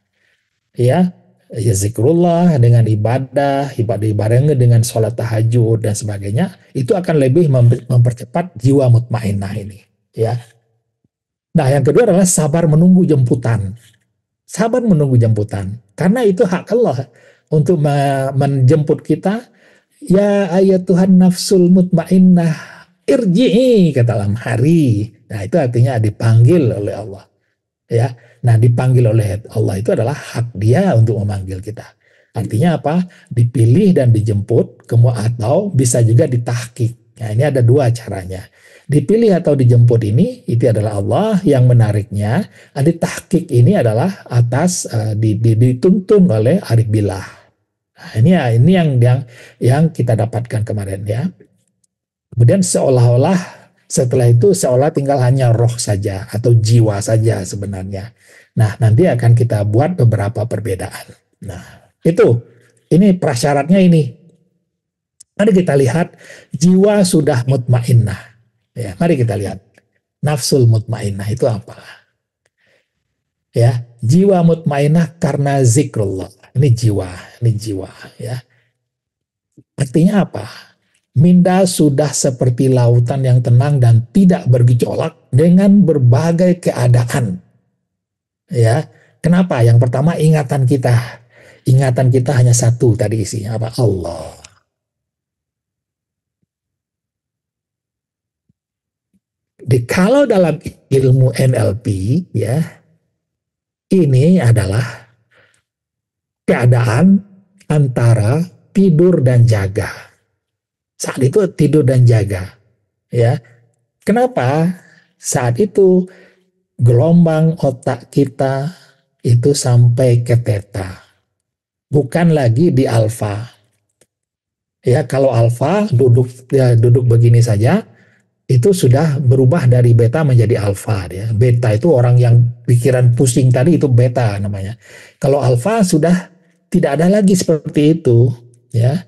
Ya, ya zikrullah dengan ibadah ibadah dengan sholat tahajud dan sebagainya, itu akan lebih mempercepat jiwa mutmainnah ini. Ya. Nah, yang kedua adalah sabar menunggu jemputan. Sabar menunggu jemputan. Karena itu hak Allah untuk menjemput kita. Ya ayat Tuhan nafsul mutmainnah irji'i ke dalam hari. Nah, itu artinya dipanggil oleh Allah. Ya, nah dipanggil oleh Allah itu adalah hak dia untuk memanggil kita. Artinya apa? Dipilih dan dijemput, atau bisa juga ditahkik. Nah, ini ada dua caranya. Dipilih atau dijemput ini, itu adalah Allah yang menariknya. Ditahkik ini adalah atas dituntun oleh arif billah. Nah, ini yang kita dapatkan kemarin ya. Kemudian seolah-olah setelah itu seolah tinggal hanya roh saja atau jiwa saja sebenarnya. Nah, nanti akan kita buat beberapa perbedaan. Nah, ini prasyaratnya ini. Mari kita lihat jiwa sudah mutmainnah. Ya, mari kita lihat. Nafsul mutmainnah itu apa? Ya, jiwa mutmainnah karena zikrullah. Ini jiwa ya. Artinya apa? Minda sudah seperti lautan yang tenang dan tidak bergejolak dengan berbagai keadaan. Ya, kenapa? Yang pertama ingatan kita. Ingatan kita hanya satu tadi isinya apa? Allah. Kalau dalam ilmu NLP ya, ini adalah keadaan antara tidur dan jaga. Saat itu tidur dan jaga. Ya. Kenapa? Saat itu gelombang otak kita itu sampai ke theta. Bukan lagi di alfa. Ya, kalau alfa duduk begini saja, itu sudah berubah dari beta menjadi alfa ya. Beta itu orang yang pikiran pusing tadi, itu beta namanya. Kalau alfa sudah tidak ada lagi seperti itu ya.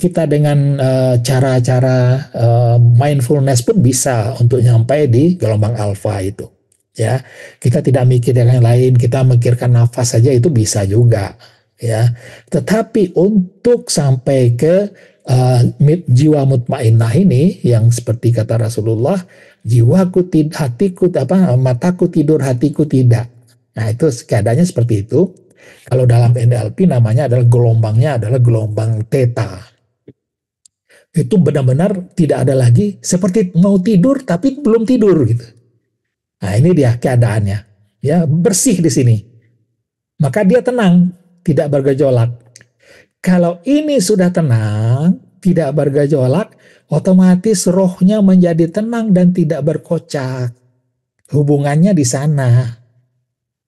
Kita dengan cara-cara mindfulness pun bisa untuk nyampai di gelombang alfa itu ya. Kita tidak mikir yang lain, kita mikirkan nafas saja itu bisa juga ya. Tetapi untuk sampai ke jiwa mutmainnah ini yang seperti kata Rasulullah, jiwaku hatiku mataku tidur hatiku tidak. Nah, itu keadaannya seperti itu. Kalau dalam NLP namanya adalah gelombangnya adalah gelombang theta. Itu benar-benar tidak ada lagi seperti mau tidur tapi belum tidur gitu. Nah, ini dia keadaannya. Ya, bersih di sini. Maka dia tenang, tidak bergejolak. Kalau ini sudah tenang, tidak bergejolak, otomatis rohnya menjadi tenang dan tidak berkocak. Hubungannya di sana.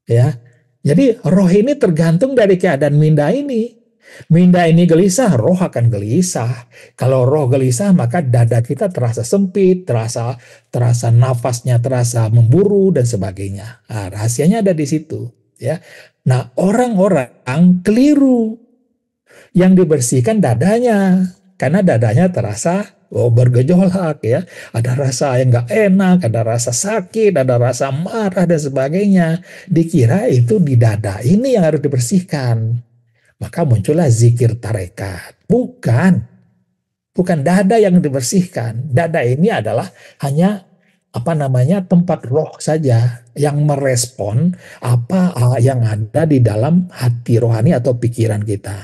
Ya. Jadi roh ini tergantung dari keadaan minda ini. Minda ini gelisah, roh akan gelisah. Kalau roh gelisah, maka dada kita terasa sempit, terasa nafasnya terasa memburu dan sebagainya. Nah, rahasianya ada di situ. Ya. Nah, orang-orang keliru yang dibersihkan dadanya, karena dadanya terasa bergejolak ya, ada rasa yang nggak enak, ada rasa sakit, ada rasa marah dan sebagainya. Dikira itu di dada ini yang harus dibersihkan. Maka muncullah zikir tarekat. Bukan dada yang dibersihkan. Dada ini adalah hanya apa namanya tempat roh saja yang merespon apa yang ada di dalam hati rohani atau pikiran kita.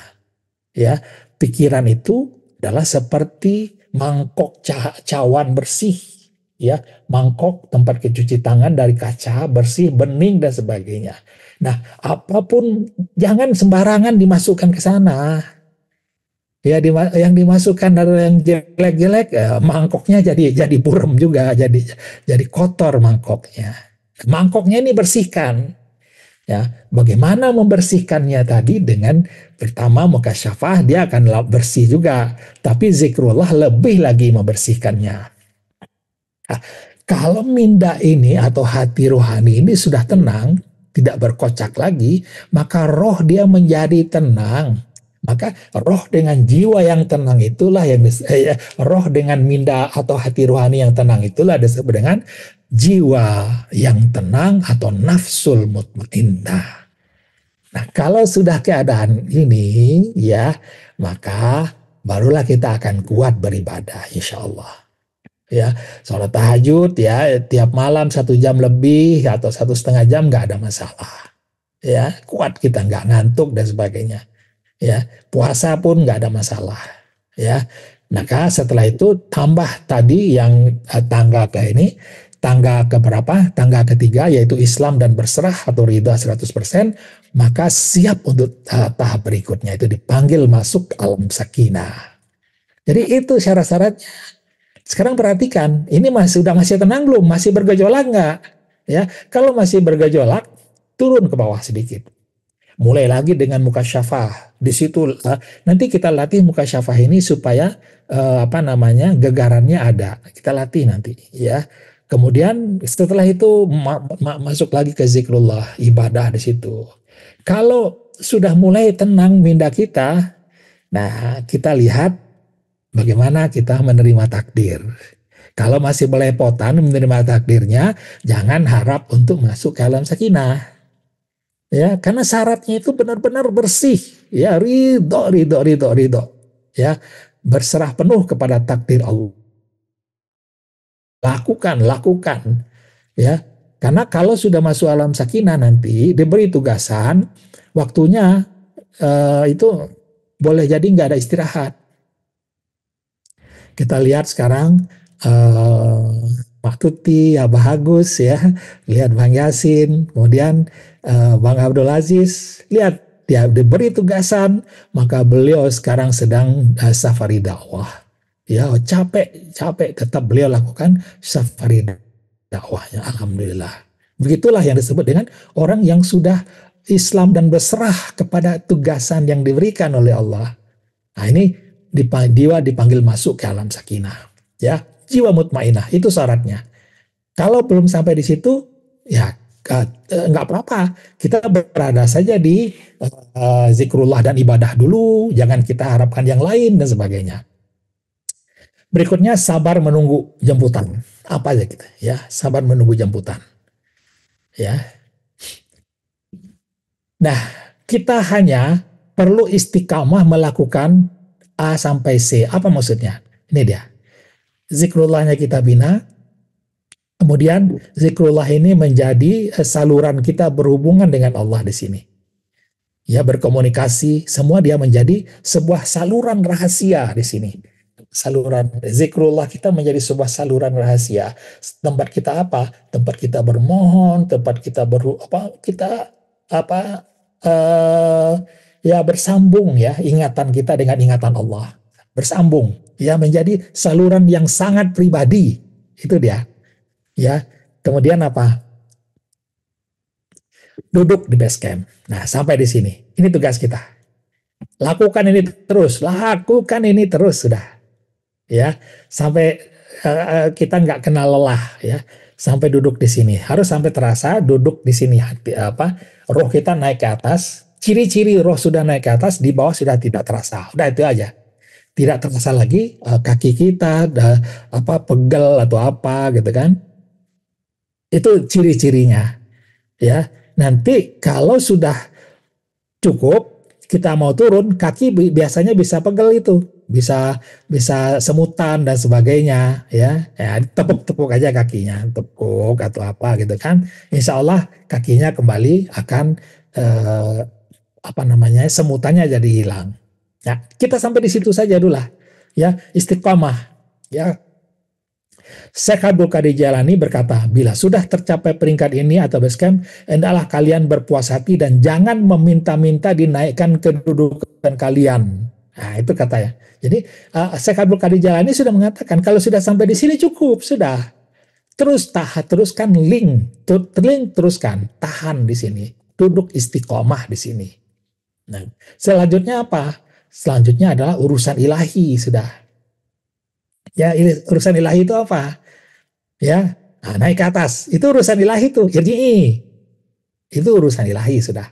Ya, pikiran itu adalah seperti mangkok cawan bersih, ya, mangkok tempat cuci tangan dari kaca bersih, bening dan sebagainya. Nah, apapun jangan sembarangan dimasukkan ke sana. Ya, yang dimasukkan dari yang jelek-jelek, mangkoknya jadi burem juga, jadi kotor mangkoknya. Mangkoknya ini bersihkan. Ya, bagaimana membersihkannya tadi dengan pertama mukasyafah dia akan bersih juga, tapi zikrullah lebih lagi membersihkannya. Nah, kalau minda ini atau hati rohani ini sudah tenang, tidak berkocak lagi, maka roh dia menjadi tenang. Maka roh dengan jiwa yang tenang itulah yang roh dengan minda atau hati rohani yang tenang itulah disebut dengan jiwa yang tenang atau nafsul mutmainnah. Nah, kalau sudah keadaan ini ya, maka barulah kita akan kuat beribadah insya Allah. Ya, sholat tahajud ya tiap malam 1 jam lebih atau 1,5 jam nggak ada masalah. Ya, kuat kita nggak ngantuk dan sebagainya. Ya, puasa pun nggak ada masalah. Ya, maka setelah itu tambah tadi yang tangga ke ini, tangga ke berapa? Tangga ketiga yaitu Islam dan berserah atau ridha 100%, maka siap untuk tahap berikutnya itu dipanggil masuk alam sakinah. Jadi itu syarat-syaratnya. Sekarang perhatikan, ini sudah masih tenang belum? Masih bergejolak nggak? Ya, kalau masih bergejolak, turun ke bawah sedikit. Mulai lagi dengan mukasyafah. Di situ nanti kita latih mukasyafah ini supaya apa namanya gegarannya ada. Kita latih nanti ya. Kemudian setelah itu masuk lagi ke zikrullah, ibadah di situ. Kalau sudah mulai tenang minda kita, nah kita lihat bagaimana kita menerima takdir. Kalau masih belepotan menerima takdirnya, jangan harap untuk masuk ke alam sakinah. Ya, karena syaratnya itu benar-benar bersih, ya, ridho, ya, berserah penuh kepada takdir Allah. Lakukan, ya, karena kalau sudah masuk alam sakinah nanti diberi tugasan, waktunya itu boleh jadi nggak ada istirahat. Kita lihat sekarang Pak Tuti, Abah Agus ya, lihat Bang Yasin, kemudian Bang Abdul Aziz, lihat dia diberi tugasan, maka beliau sekarang sedang safari dakwah. Ya, capek tetap beliau lakukan safari dakwahnya. Alhamdulillah. Begitulah yang disebut dengan orang yang sudah Islam dan berserah kepada tugasan yang diberikan oleh Allah. Nah, ini jiwa dipanggil masuk ke alam sakinah. Ya, jiwa mutmainah itu syaratnya. Kalau belum sampai di situ, ya nggak apa-apa. Kita berada saja di zikrullah dan ibadah dulu. Jangan kita harapkan yang lain dan sebagainya. Berikutnya sabar menunggu jemputan. Apa aja kita? Ya, sabar menunggu jemputan. Ya. Nah, kita hanya perlu istiqamah melakukan A sampai C. Apa maksudnya? Ini dia. Zikrullahnya kita bina, kemudian zikrullah ini menjadi saluran kita berhubungan dengan Allah di sini. Ya, berkomunikasi, semua dia menjadi sebuah saluran rahasia di sini. Saluran zikrullah kita menjadi sebuah saluran rahasia. Tempat kita apa? Tempat kita bermohon, tempat kita ya bersambung ya ingatan kita dengan ingatan Allah. Bersambung ya menjadi saluran yang sangat pribadi. Itu dia. Ya. Kemudian apa? Duduk di base camp. Nah, sampai di sini. Ini tugas kita. Lakukan ini terus sudah. Ya, sampai kita nggak kenal lelah ya. Sampai duduk di sini. Harus sampai terasa duduk di sini roh kita naik ke atas. Ciri-ciri roh sudah naik ke atas, di bawah sudah tidak terasa. Udah itu aja. tidak terasa lagi kaki kita pegel atau apa gitu kan. Itu ciri-cirinya ya. Nanti kalau sudah cukup kita mau turun, kaki biasanya bisa pegel itu, bisa bisa semutan dan sebagainya ya. Ya tepuk-tepuk aja kakinya, tepuk atau apa gitu kan. Insya Allah kakinya kembali akan semutannya jadi hilang. Ya, kita sampai di situ saja dulu lah. Ya, istiqomah. Ya, Syekh Abdul Qadir Jalani berkata, bila sudah tercapai peringkat ini atau base camp, hendaklah kalian berpuas hati dan jangan meminta-minta dinaikkan kedudukan kalian. Nah, itu katanya. Jadi, Syekh Abdul Qadir Jalani sudah mengatakan, kalau sudah sampai di sini cukup, sudah. Teruskan teruskan, tahan di sini. Duduk istiqomah di sini. Nah, selanjutnya apa? Selanjutnya adalah urusan ilahi sudah. Ya, urusan ilahi itu apa? Ya, nah, naik ke atas. Itu urusan ilahi itu, irji'i. Itu urusan ilahi sudah.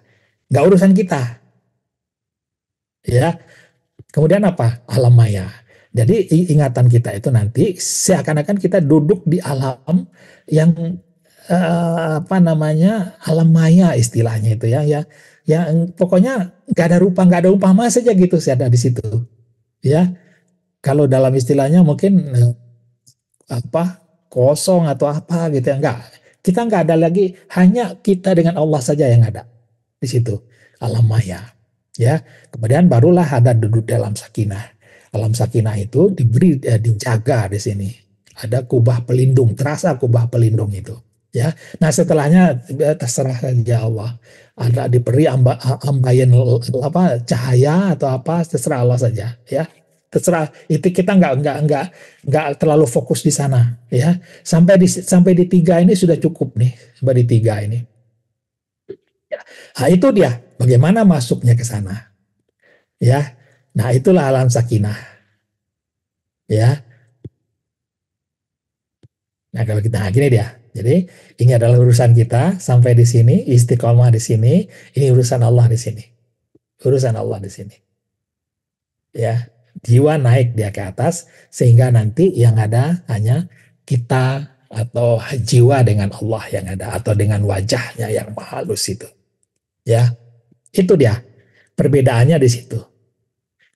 Nggak urusan kita. Ya, kemudian apa? Alam maya. Jadi ingatan kita itu nanti seakan-akan kita duduk di alam yang alam maya istilahnya itu ya, yang pokoknya nggak ada rupa nggak ada upama saja gitu sih ada di situ ya. Kalau dalam istilahnya mungkin apa kosong atau apa gitu ya, enggak, kita nggak ada lagi, hanya kita dengan Allah saja yang ada di situ, alam maya ya. Kemudian barulah ada duduk dalam sakinah. Alam sakinah itu dijaga di sini, ada kubah pelindung, terasa kubah pelindung itu ya. Nah setelahnya terserah saja Allah, ada diberi ambayan cahaya atau apa, terserah Allah saja ya. Terserah itu, kita nggak terlalu fokus di sana ya. Sampai di 3 ini sudah cukup nih, sampai di 3 ini ya. Nah itu dia bagaimana masuknya ke sana ya. Nah itulah alam sakinah ya. Nah kalau kita, nah gini dia, jadi ini adalah urusan kita sampai di sini, istiqomah di sini, ini urusan Allah di sini, urusan Allah di sini ya. Jiwa naik dia ke atas sehingga nanti yang ada hanya kita atau jiwa dengan Allah yang ada, atau dengan wajahnya yang halus itu ya. Itu dia perbedaannya di situ.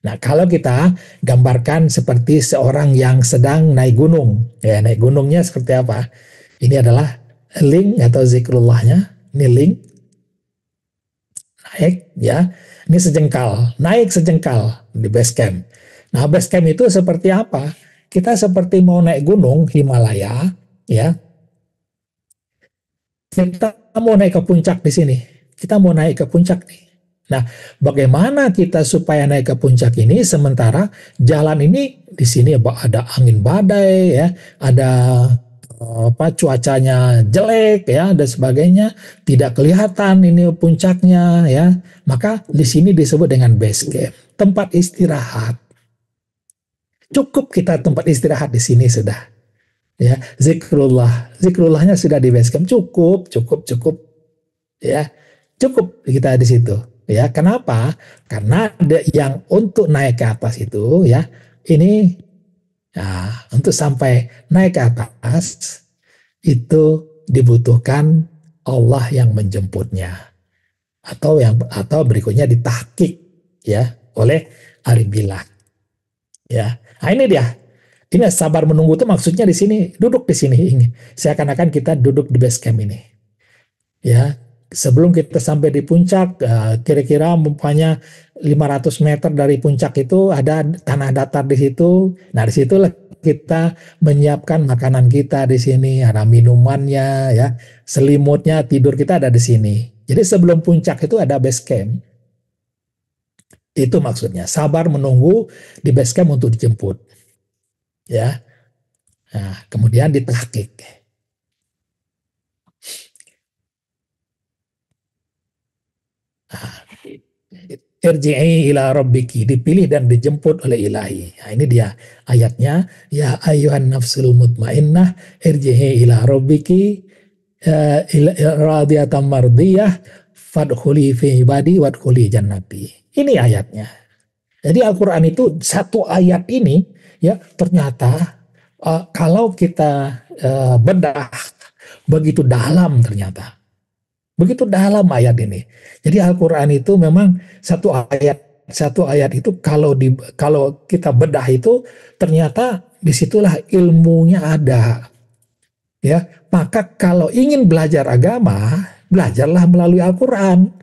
Nah kalau kita gambarkan seperti seorang yang sedang naik gunung ya, naik gunungnya seperti apa, ini adalah link atau zikrullahnya, ini link naik ya, ini sejengkal, naik sejengkal di base camp. Nah, base camp itu seperti apa? Kita seperti mau naik gunung Himalaya, ya. Kita mau naik ke puncak di sini. Kita mau naik ke puncak nih. Nah, bagaimana kita supaya naik ke puncak ini sementara jalan ini di sini ada angin badai ya, ada cuacanya jelek ya dan sebagainya, tidak kelihatan ini puncaknya ya. Maka di sini disebut dengan base camp, tempat istirahat. Cukup kita tempat istirahat di sini sudah. Ya, zikrullahnya sudah di base camp, cukup. Ya, cukup kita di situ. Ya, kenapa? Karena yang untuk naik ke atas itu ya, ini ya, untuk sampai naik ke atas itu dibutuhkan Allah yang menjemputnya. Atau berikutnya ditahqiq ya oleh Aribillah. Ya. Nah, ini dia. Ini sabar menunggu itu maksudnya di sini, duduk di sini. Seakan-akan kita duduk di base camp ini. Ya, sebelum kita sampai di puncak, kira-kira umpamanya 500 meter dari puncak itu ada tanah datar di situ. Nah, di situlah kita menyiapkan makanan kita di sini, ada minumannya, ya, selimutnya, tidur kita ada di sini. Jadi sebelum puncak itu ada base camp. Itu maksudnya, sabar menunggu di base camp untuk dijemput. Ya, nah, kemudian ditahqiq. Nah, irji'i ila rabbiki, dipilih dan dijemput oleh ilahi. Nah, ini dia ayatnya, ya ayyuhan nafsul mutmainnah irji'i ila rabbiki radiyatan mardiyah fadkhuli fi ibadi wadkhuli jannati. Ini ayatnya. Jadi Al-Quran itu satu ayat ini ya ternyata kalau kita bedah begitu dalam ternyata. Begitu dalam ayat ini. Jadi Al-Quran itu memang satu ayat itu kalau kita bedah itu ternyata disitulah ilmunya ada. Ya, maka kalau ingin belajar agama, belajarlah melalui Al-Quran.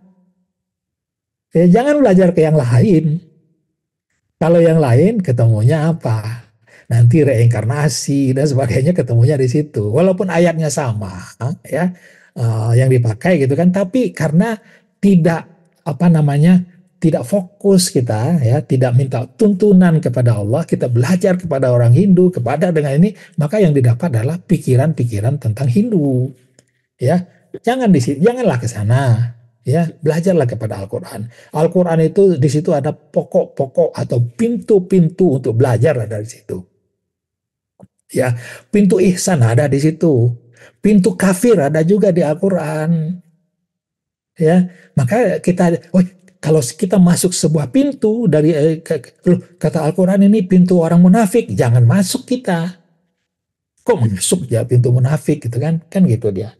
Ya, jangan belajar ke yang lain. Kalau yang lain ketemunya apa? Nanti reinkarnasi dan sebagainya ketemunya di situ. Walaupun ayatnya sama, ya yang dipakai gitu kan, tapi karena tidak apa namanya tidak fokus kita ya, tidak minta tuntunan kepada Allah, kita belajar kepada orang Hindu, kepada dengan ini, maka yang didapat adalah pikiran-pikiran tentang Hindu. Ya, janganlah ke sana. Ya, belajarlah kepada Al-Quran. Al-Quran itu di situ ada pokok-pokok atau pintu-pintu untuk belajar ada di situ. Ya, pintu ihsan ada di situ. Pintu kafir ada juga di Al-Quran. Ya, maka oh, kalau kita masuk sebuah pintu dari kata Al-Quran ini pintu orang munafik, jangan masuk kita. Kok masuk ya pintu munafik gitu kan? Kan gitu dia.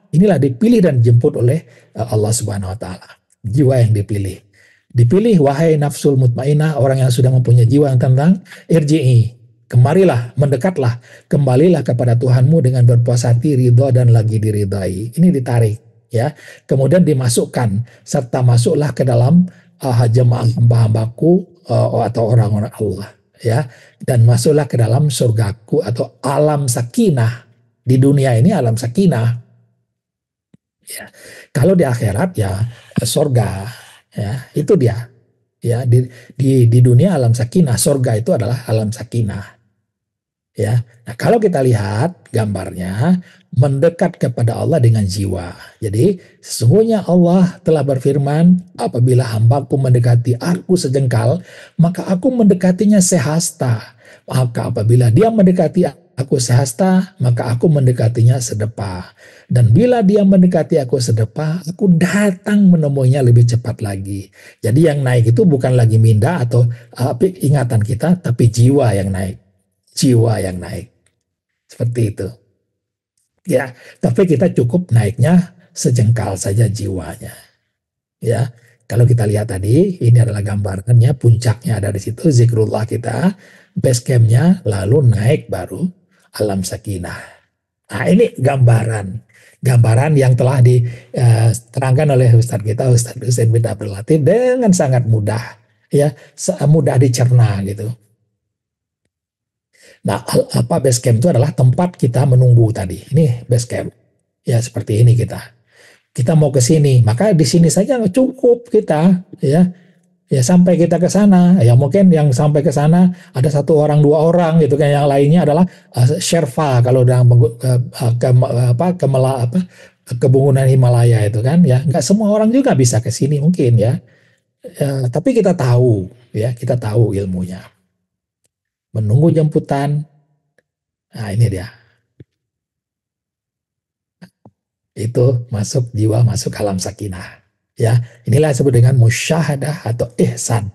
Inilah dipilih dan dijemput oleh Allah Subhanahu wa taala. Jiwa yang dipilih. Dipilih wahai nafsul mutmainah, orang yang sudah mempunyai jiwa yang tenang, irji'i. Kemarilah, mendekatlah, kembalilah kepada Tuhanmu dengan berpuas hati, ridho dan lagi diridhai. Ini ditarik ya. Kemudian dimasukkan serta masuklah ke dalam jemaah hamba-hambaku atau orang-orang Allah ya, dan masuklah ke dalam surgaku atau alam sakinah. Di dunia ini alam sakinah. Ya. Kalau di akhirat ya sorga, ya itu dia. Ya di dunia alam sakinah, sorga itu adalah alam sakinah. Ya, nah kalau kita lihat gambarnya mendekat kepada Allah dengan jiwa. Jadi sesungguhnya Allah telah berfirman, apabila hambaku mendekati aku sejengkal, maka aku mendekatinya sehasta. Maka apabila dia mendekati aku sehasta, maka aku mendekatinya sedepah. Dan bila dia mendekati aku sedepah, aku datang menemuinya lebih cepat lagi. Jadi yang naik itu bukan lagi minda atau ingatan kita, tapi jiwa yang naik. Jiwa yang naik. Seperti itu. Ya, tapi kita cukup naiknya sejengkal saja jiwanya. Ya, kalau kita lihat tadi, ini adalah gambarannya, puncaknya ada di situ, zikrullah kita, base campnya, lalu naik baru alam sakinah. Nah, ini gambaran yang telah diterangkan oleh Ustadz kita, Ustadz Husain bin Abdul Latif dengan sangat mudah, ya, mudah dicerna gitu. Nah, apa base camp itu adalah tempat kita menunggu tadi. Ini base camp. Ya, seperti ini kita. Kita mau ke sini, maka di sini saja cukup kita, ya. Ya sampai kita ke sana, ya mungkin yang sampai ke sana ada satu orang dua orang gitu kan, yang lainnya adalah Sherpa kalau dalam kebungunan Himalaya itu kan, ya nggak semua orang juga bisa ke sini mungkin ya. Tapi kita tahu, ya kita tahu ilmunya. Menunggu jemputan. Nah, ini dia. Itu masuk jiwa, masuk alam sakinah. Ya, inilah disebut dengan musyahadah atau ihsan.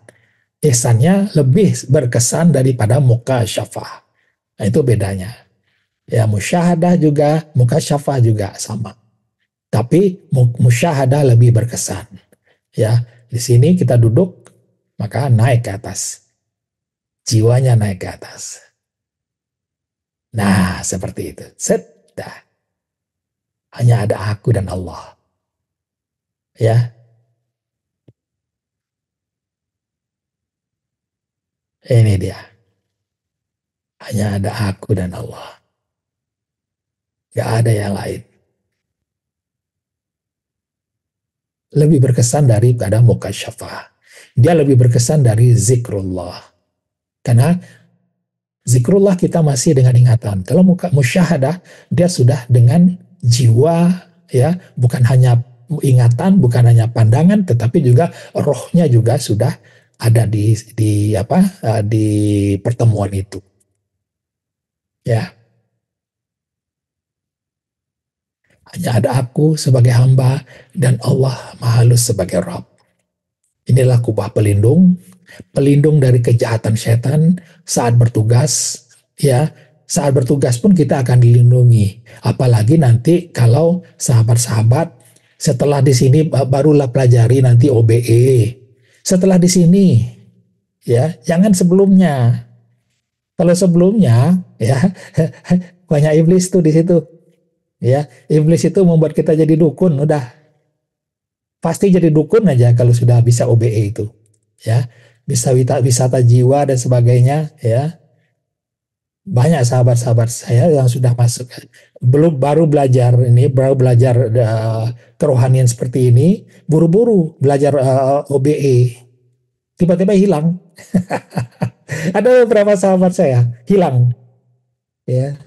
Ihsannya lebih berkesan daripada mukasyafah. Nah, itu bedanya. Ya, musyahadah juga, mukasyafah juga sama. Tapi musyahadah lebih berkesan. Ya, di sini kita duduk, maka naik ke atas. Jiwanya naik ke atas. Nah, seperti itu. Set, dah. Hanya ada aku dan Allah. Ya, ini dia. Hanya ada aku dan Allah. Gak ada yang lain. Lebih berkesan daripada mukasyafah. Dia lebih berkesan dari zikrullah. Karena zikrullah kita masih dengan ingatan. Kalau musyahadah, dia sudah dengan jiwa, ya, bukan hanya ingatan, bukan hanya pandangan, tetapi juga rohnya juga sudah ada di pertemuan itu. Ya, hanya ada aku sebagai hamba dan Allah Maha Halus sebagai Rabb. Inilah kubah pelindung pelindung dari kejahatan setan saat bertugas, ya. Saat bertugas pun kita akan dilindungi. Apalagi nanti kalau sahabat-sahabat setelah di sini barulah pelajari nanti OBE. Setelah di sini, ya, jangan sebelumnya. Kalau sebelumnya, ya, banyak iblis tuh di situ, ya. Iblis itu membuat kita jadi dukun, udah pasti jadi dukun aja kalau sudah bisa OBE itu, ya. Bisa wisata jiwa dan sebagainya, ya. Banyak sahabat-sahabat saya yang sudah masuk, belum baru belajar ini, baru belajar kerohanian seperti ini, buru-buru belajar OBE, tiba-tiba hilang. Ada beberapa sahabat saya hilang, ya.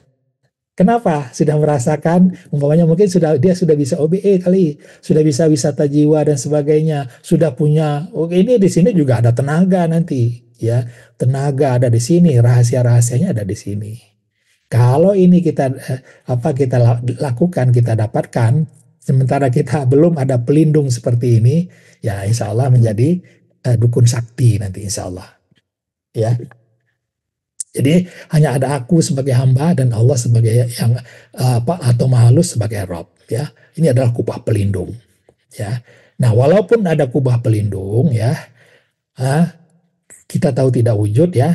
Kenapa? Sudah merasakan, umpamanya mungkin dia sudah bisa OBE kali, sudah bisa wisata jiwa dan sebagainya, sudah punya. Oh, ini di sini juga ada tenaga nanti, ya. Tenaga ada di sini, rahasia-rahasianya ada di sini. Kalau ini kita lakukan, kita dapatkan, sementara kita belum ada pelindung seperti ini, ya insya Allah menjadi dukun sakti nanti insya Allah. Ya, jadi hanya ada aku sebagai hamba dan Allah sebagai yang atau Mahalus sebagai Rob, ya. Ini adalah kubah pelindung, ya. Nah, walaupun ada kubah pelindung, ya, kita tahu tidak wujud, ya.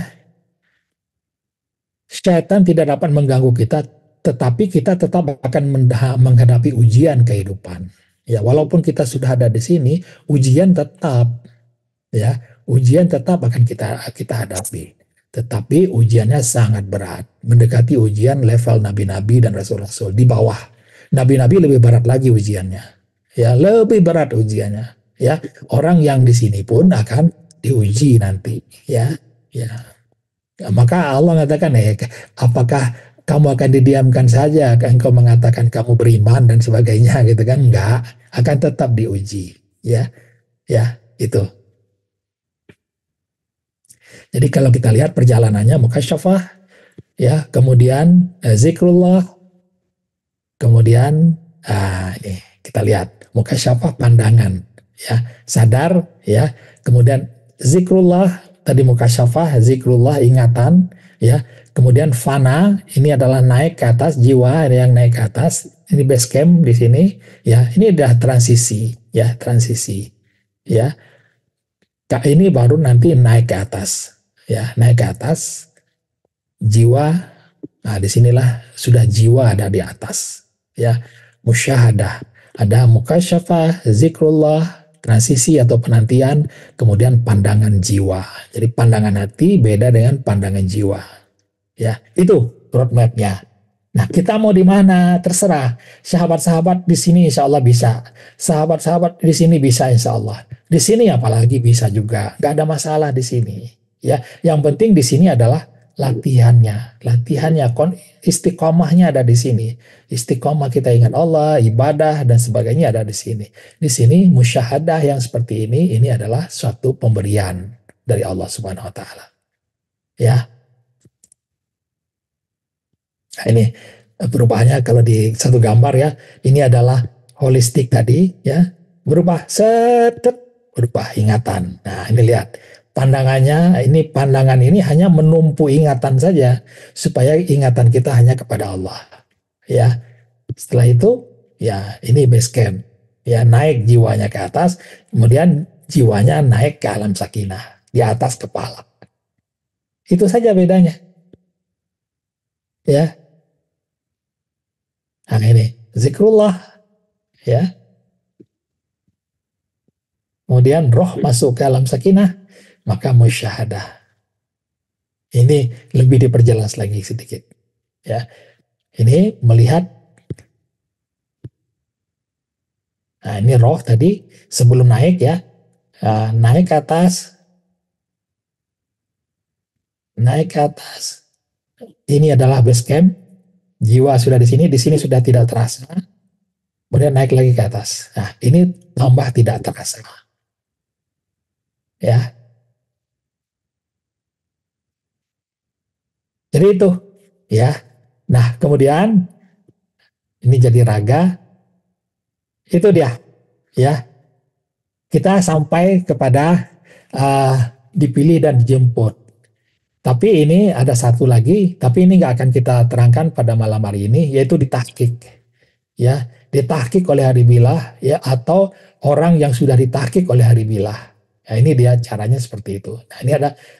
Syaitan tidak dapat mengganggu kita, tetapi kita tetap akan menghadapi ujian kehidupan. Ya, walaupun kita sudah ada di sini, ujian tetap, ya, ujian tetap akan kita hadapi. Tetapi ujiannya sangat berat, mendekati ujian level nabi-nabi dan rasul-rasul di bawah. Nabi-nabi lebih berat lagi ujiannya, ya, lebih berat ujiannya, ya. Orang yang di sini pun akan diuji nanti, ya, ya. Maka Allah mengatakan, apakah kamu akan didiamkan saja, engkau mengatakan kamu beriman dan sebagainya, gitu kan? Enggak, akan tetap diuji, ya, ya, itu. Jadi kalau kita lihat perjalanannya mukasyafah, ya, kemudian zikrullah, kemudian ini kita lihat mukasyafah pandangan, ya, sadar, ya, kemudian zikrullah tadi mukasyafah, zikrullah ingatan, ya, kemudian fana ini adalah naik ke atas, jiwa yang naik ke atas, ini base camp di sini, ya, ini udah transisi, ya, transisi, ya. Ini baru nanti naik ke atas, ya, naik ke atas jiwa. Nah, disinilah sudah jiwa ada di atas, ya, musyahadah, ada mukasyafah, zikrullah, transisi atau penantian, kemudian pandangan jiwa. Jadi pandangan hati beda dengan pandangan jiwa, ya, itu roadmapnya. Nah, kita mau di mana terserah. Sahabat-sahabat di sini insya Allah bisa. Sahabat-sahabat di sini bisa insya Allah. Di sini apalagi bisa juga. Gak ada masalah di sini. Ya, yang penting di sini adalah latihannya. Latihannya, istiqomahnya ada di sini. Istiqomah kita ingat Allah, ibadah dan sebagainya ada di sini. Di sini musyahadah yang seperti ini adalah suatu pemberian dari Allah Subhanahu Wa Taala. Ya. Nah, ini perubahannya kalau di satu gambar, ya, ini adalah holistik tadi, ya, berubah berubah ingatan. Nah, ini lihat pandangannya, ini pandangan ini hanya menumpu ingatan saja supaya ingatan kita hanya kepada Allah, ya. Setelah itu, ya, ini base camp, ya, naik jiwanya ke atas, kemudian jiwanya naik ke alam sakinah di atas kepala. Itu saja bedanya, ya. Nah, ini zikrullah, ya. Kemudian roh masuk ke alam sakinah, maka musyahadah. Ini lebih diperjelas lagi sedikit, ya. Ini melihat. Nah, ini roh tadi sebelum naik, ya. Naik ke atas. Naik ke atas. Ini adalah base camp. Jiwa sudah di sini sudah tidak terasa. Kemudian naik lagi ke atas. Nah, ini tambah tidak terasa. Ya. Jadi itu, ya. Nah, kemudian ini jadi raga. Itu dia, ya. Kita sampai kepada dipilih dan dijemput. Tapi ini ada satu lagi, tapi ini nggak akan kita terangkan pada malam hari ini, yaitu ditahkik. Ya, ditahkik oleh hari bilah, ya, atau orang yang sudah ditahkik oleh hari bilah. Nah, ini dia caranya seperti itu. Nah, ini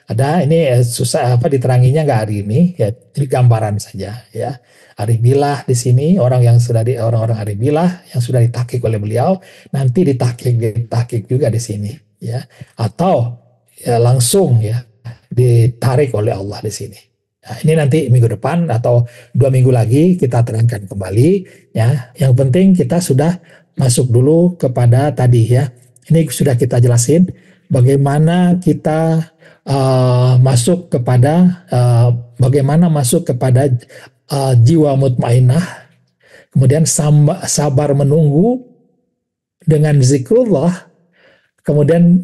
ada ini susah apa diteranginya nggak hari ini, ya, ini gambaran saja, ya. Hari bilah di sini orang yang sudah orang-orang hari bilah yang sudah ditahkik oleh beliau, nanti ditahkik juga di sini, ya. Atau ya langsung ya ditarik oleh Allah di sini. Nah, ini nanti minggu depan atau 2 minggu lagi kita terangkan kembali, ya. Yang penting kita sudah masuk dulu kepada tadi, ya. Ini sudah kita jelasin bagaimana kita masuk kepada bagaimana masuk kepada jiwa mutmainah, kemudian sabar menunggu dengan zikrullah, kemudian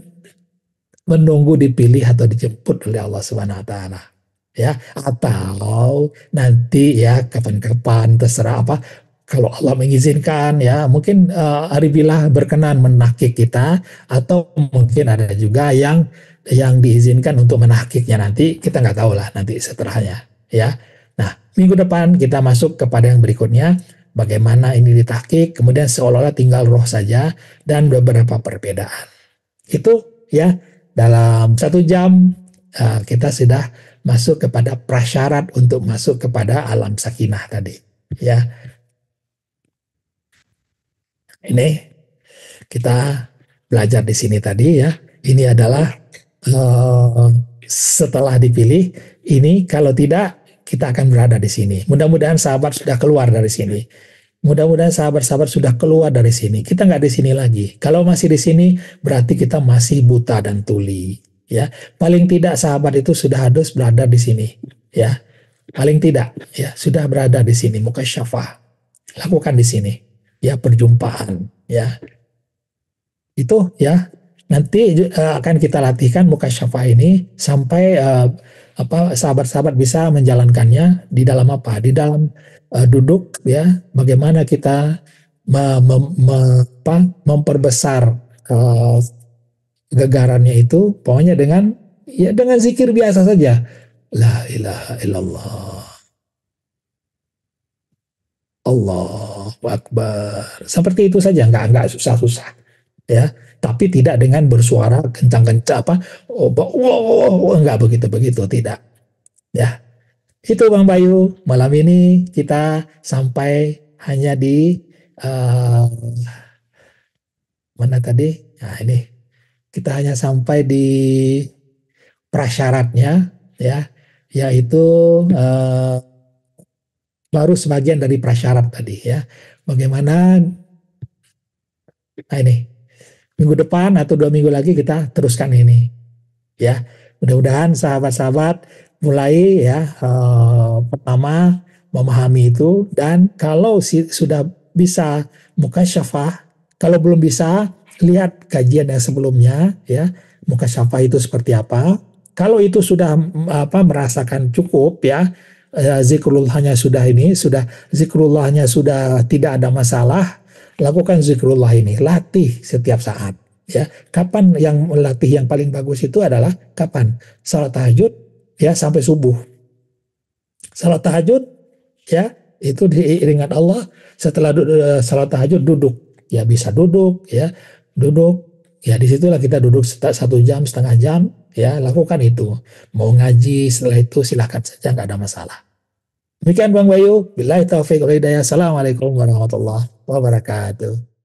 menunggu dipilih atau dijemput oleh Allah Subhanahu wa taala. Ya, atau nanti ya kapan-kapan terserah apa, kalau Allah mengizinkan, ya mungkin hari bilah berkenan menahkik kita, atau mungkin ada juga yang diizinkan untuk menahkiknya, nanti kita nggak tahu lah nanti setelahnya, ya. Nah, minggu depan kita masuk kepada yang berikutnya, bagaimana ini ditahkik, kemudian seolah-olah tinggal roh saja dan beberapa perbedaan. Itu ya dalam 1 jam kita sudah masuk kepada prasyarat untuk masuk kepada alam sakinah tadi, ya. Ini kita belajar di sini tadi, ya. Ini adalah setelah dipilih, ini kalau tidak kita akan berada di sini. Mudah-mudahan sahabat sudah keluar dari sini. Mudah-mudahan sahabat-sahabat sudah keluar dari sini. Kita nggak di sini lagi. Kalau masih di sini, berarti kita masih buta dan tuli. Ya, paling tidak sahabat itu sudah harus berada di sini. Ya, paling tidak, ya sudah berada di sini. Mukasyafah, lakukan di sini. Ya, perjumpaan. Ya, itu ya. Nanti akan kita latihkan mukasyafah ini sampai sahabat-sahabat bisa menjalankannya di dalam apa? Di dalam duduk, ya. Bagaimana kita memperbesar gegarannya itu, pokoknya dengan zikir biasa saja. La ilaha illallah. Allahu Akbar. Seperti itu saja, nggak susah-susah, ya. Tapi tidak dengan bersuara kencang-kencang nggak begitu-begitu, tidak. Ya, itu Bang Bayu. Malam ini kita sampai hanya di mana tadi? Nah, ini kita hanya sampai di prasyaratnya, ya, yaitu baru sebagian dari prasyarat tadi, ya. Bagaimana? Nah, ini minggu depan atau 2 minggu lagi kita teruskan ini, ya. Mudah-mudahan sahabat-sahabat mulai ya pertama memahami itu, dan kalau sudah bisa mukasyafah, kalau belum bisa lihat kajian yang sebelumnya, ya, mukasyafah itu seperti apa. Kalau itu sudah merasakan cukup, ya, zikrullahnya sudah zikrullahnya sudah tidak ada masalah, lakukan zikrullah ini, latih setiap saat, ya. Kapan yang melatih yang paling bagus itu adalah kapan? Salat tahajud, ya, sampai subuh. Salat tahajud, ya, itu diingat Allah. Setelah salat tahajud duduk, ya, bisa duduk, ya, duduk, ya, disitulah kita duduk 1 jam, setengah jam, ya, lakukan itu. Mau ngaji setelah itu silahkan saja, nggak ada masalah. Demikian Bang Bayu. Billahi taufiq wal hidayah. Assalamualaikum warahmatullahi wabarakatuh.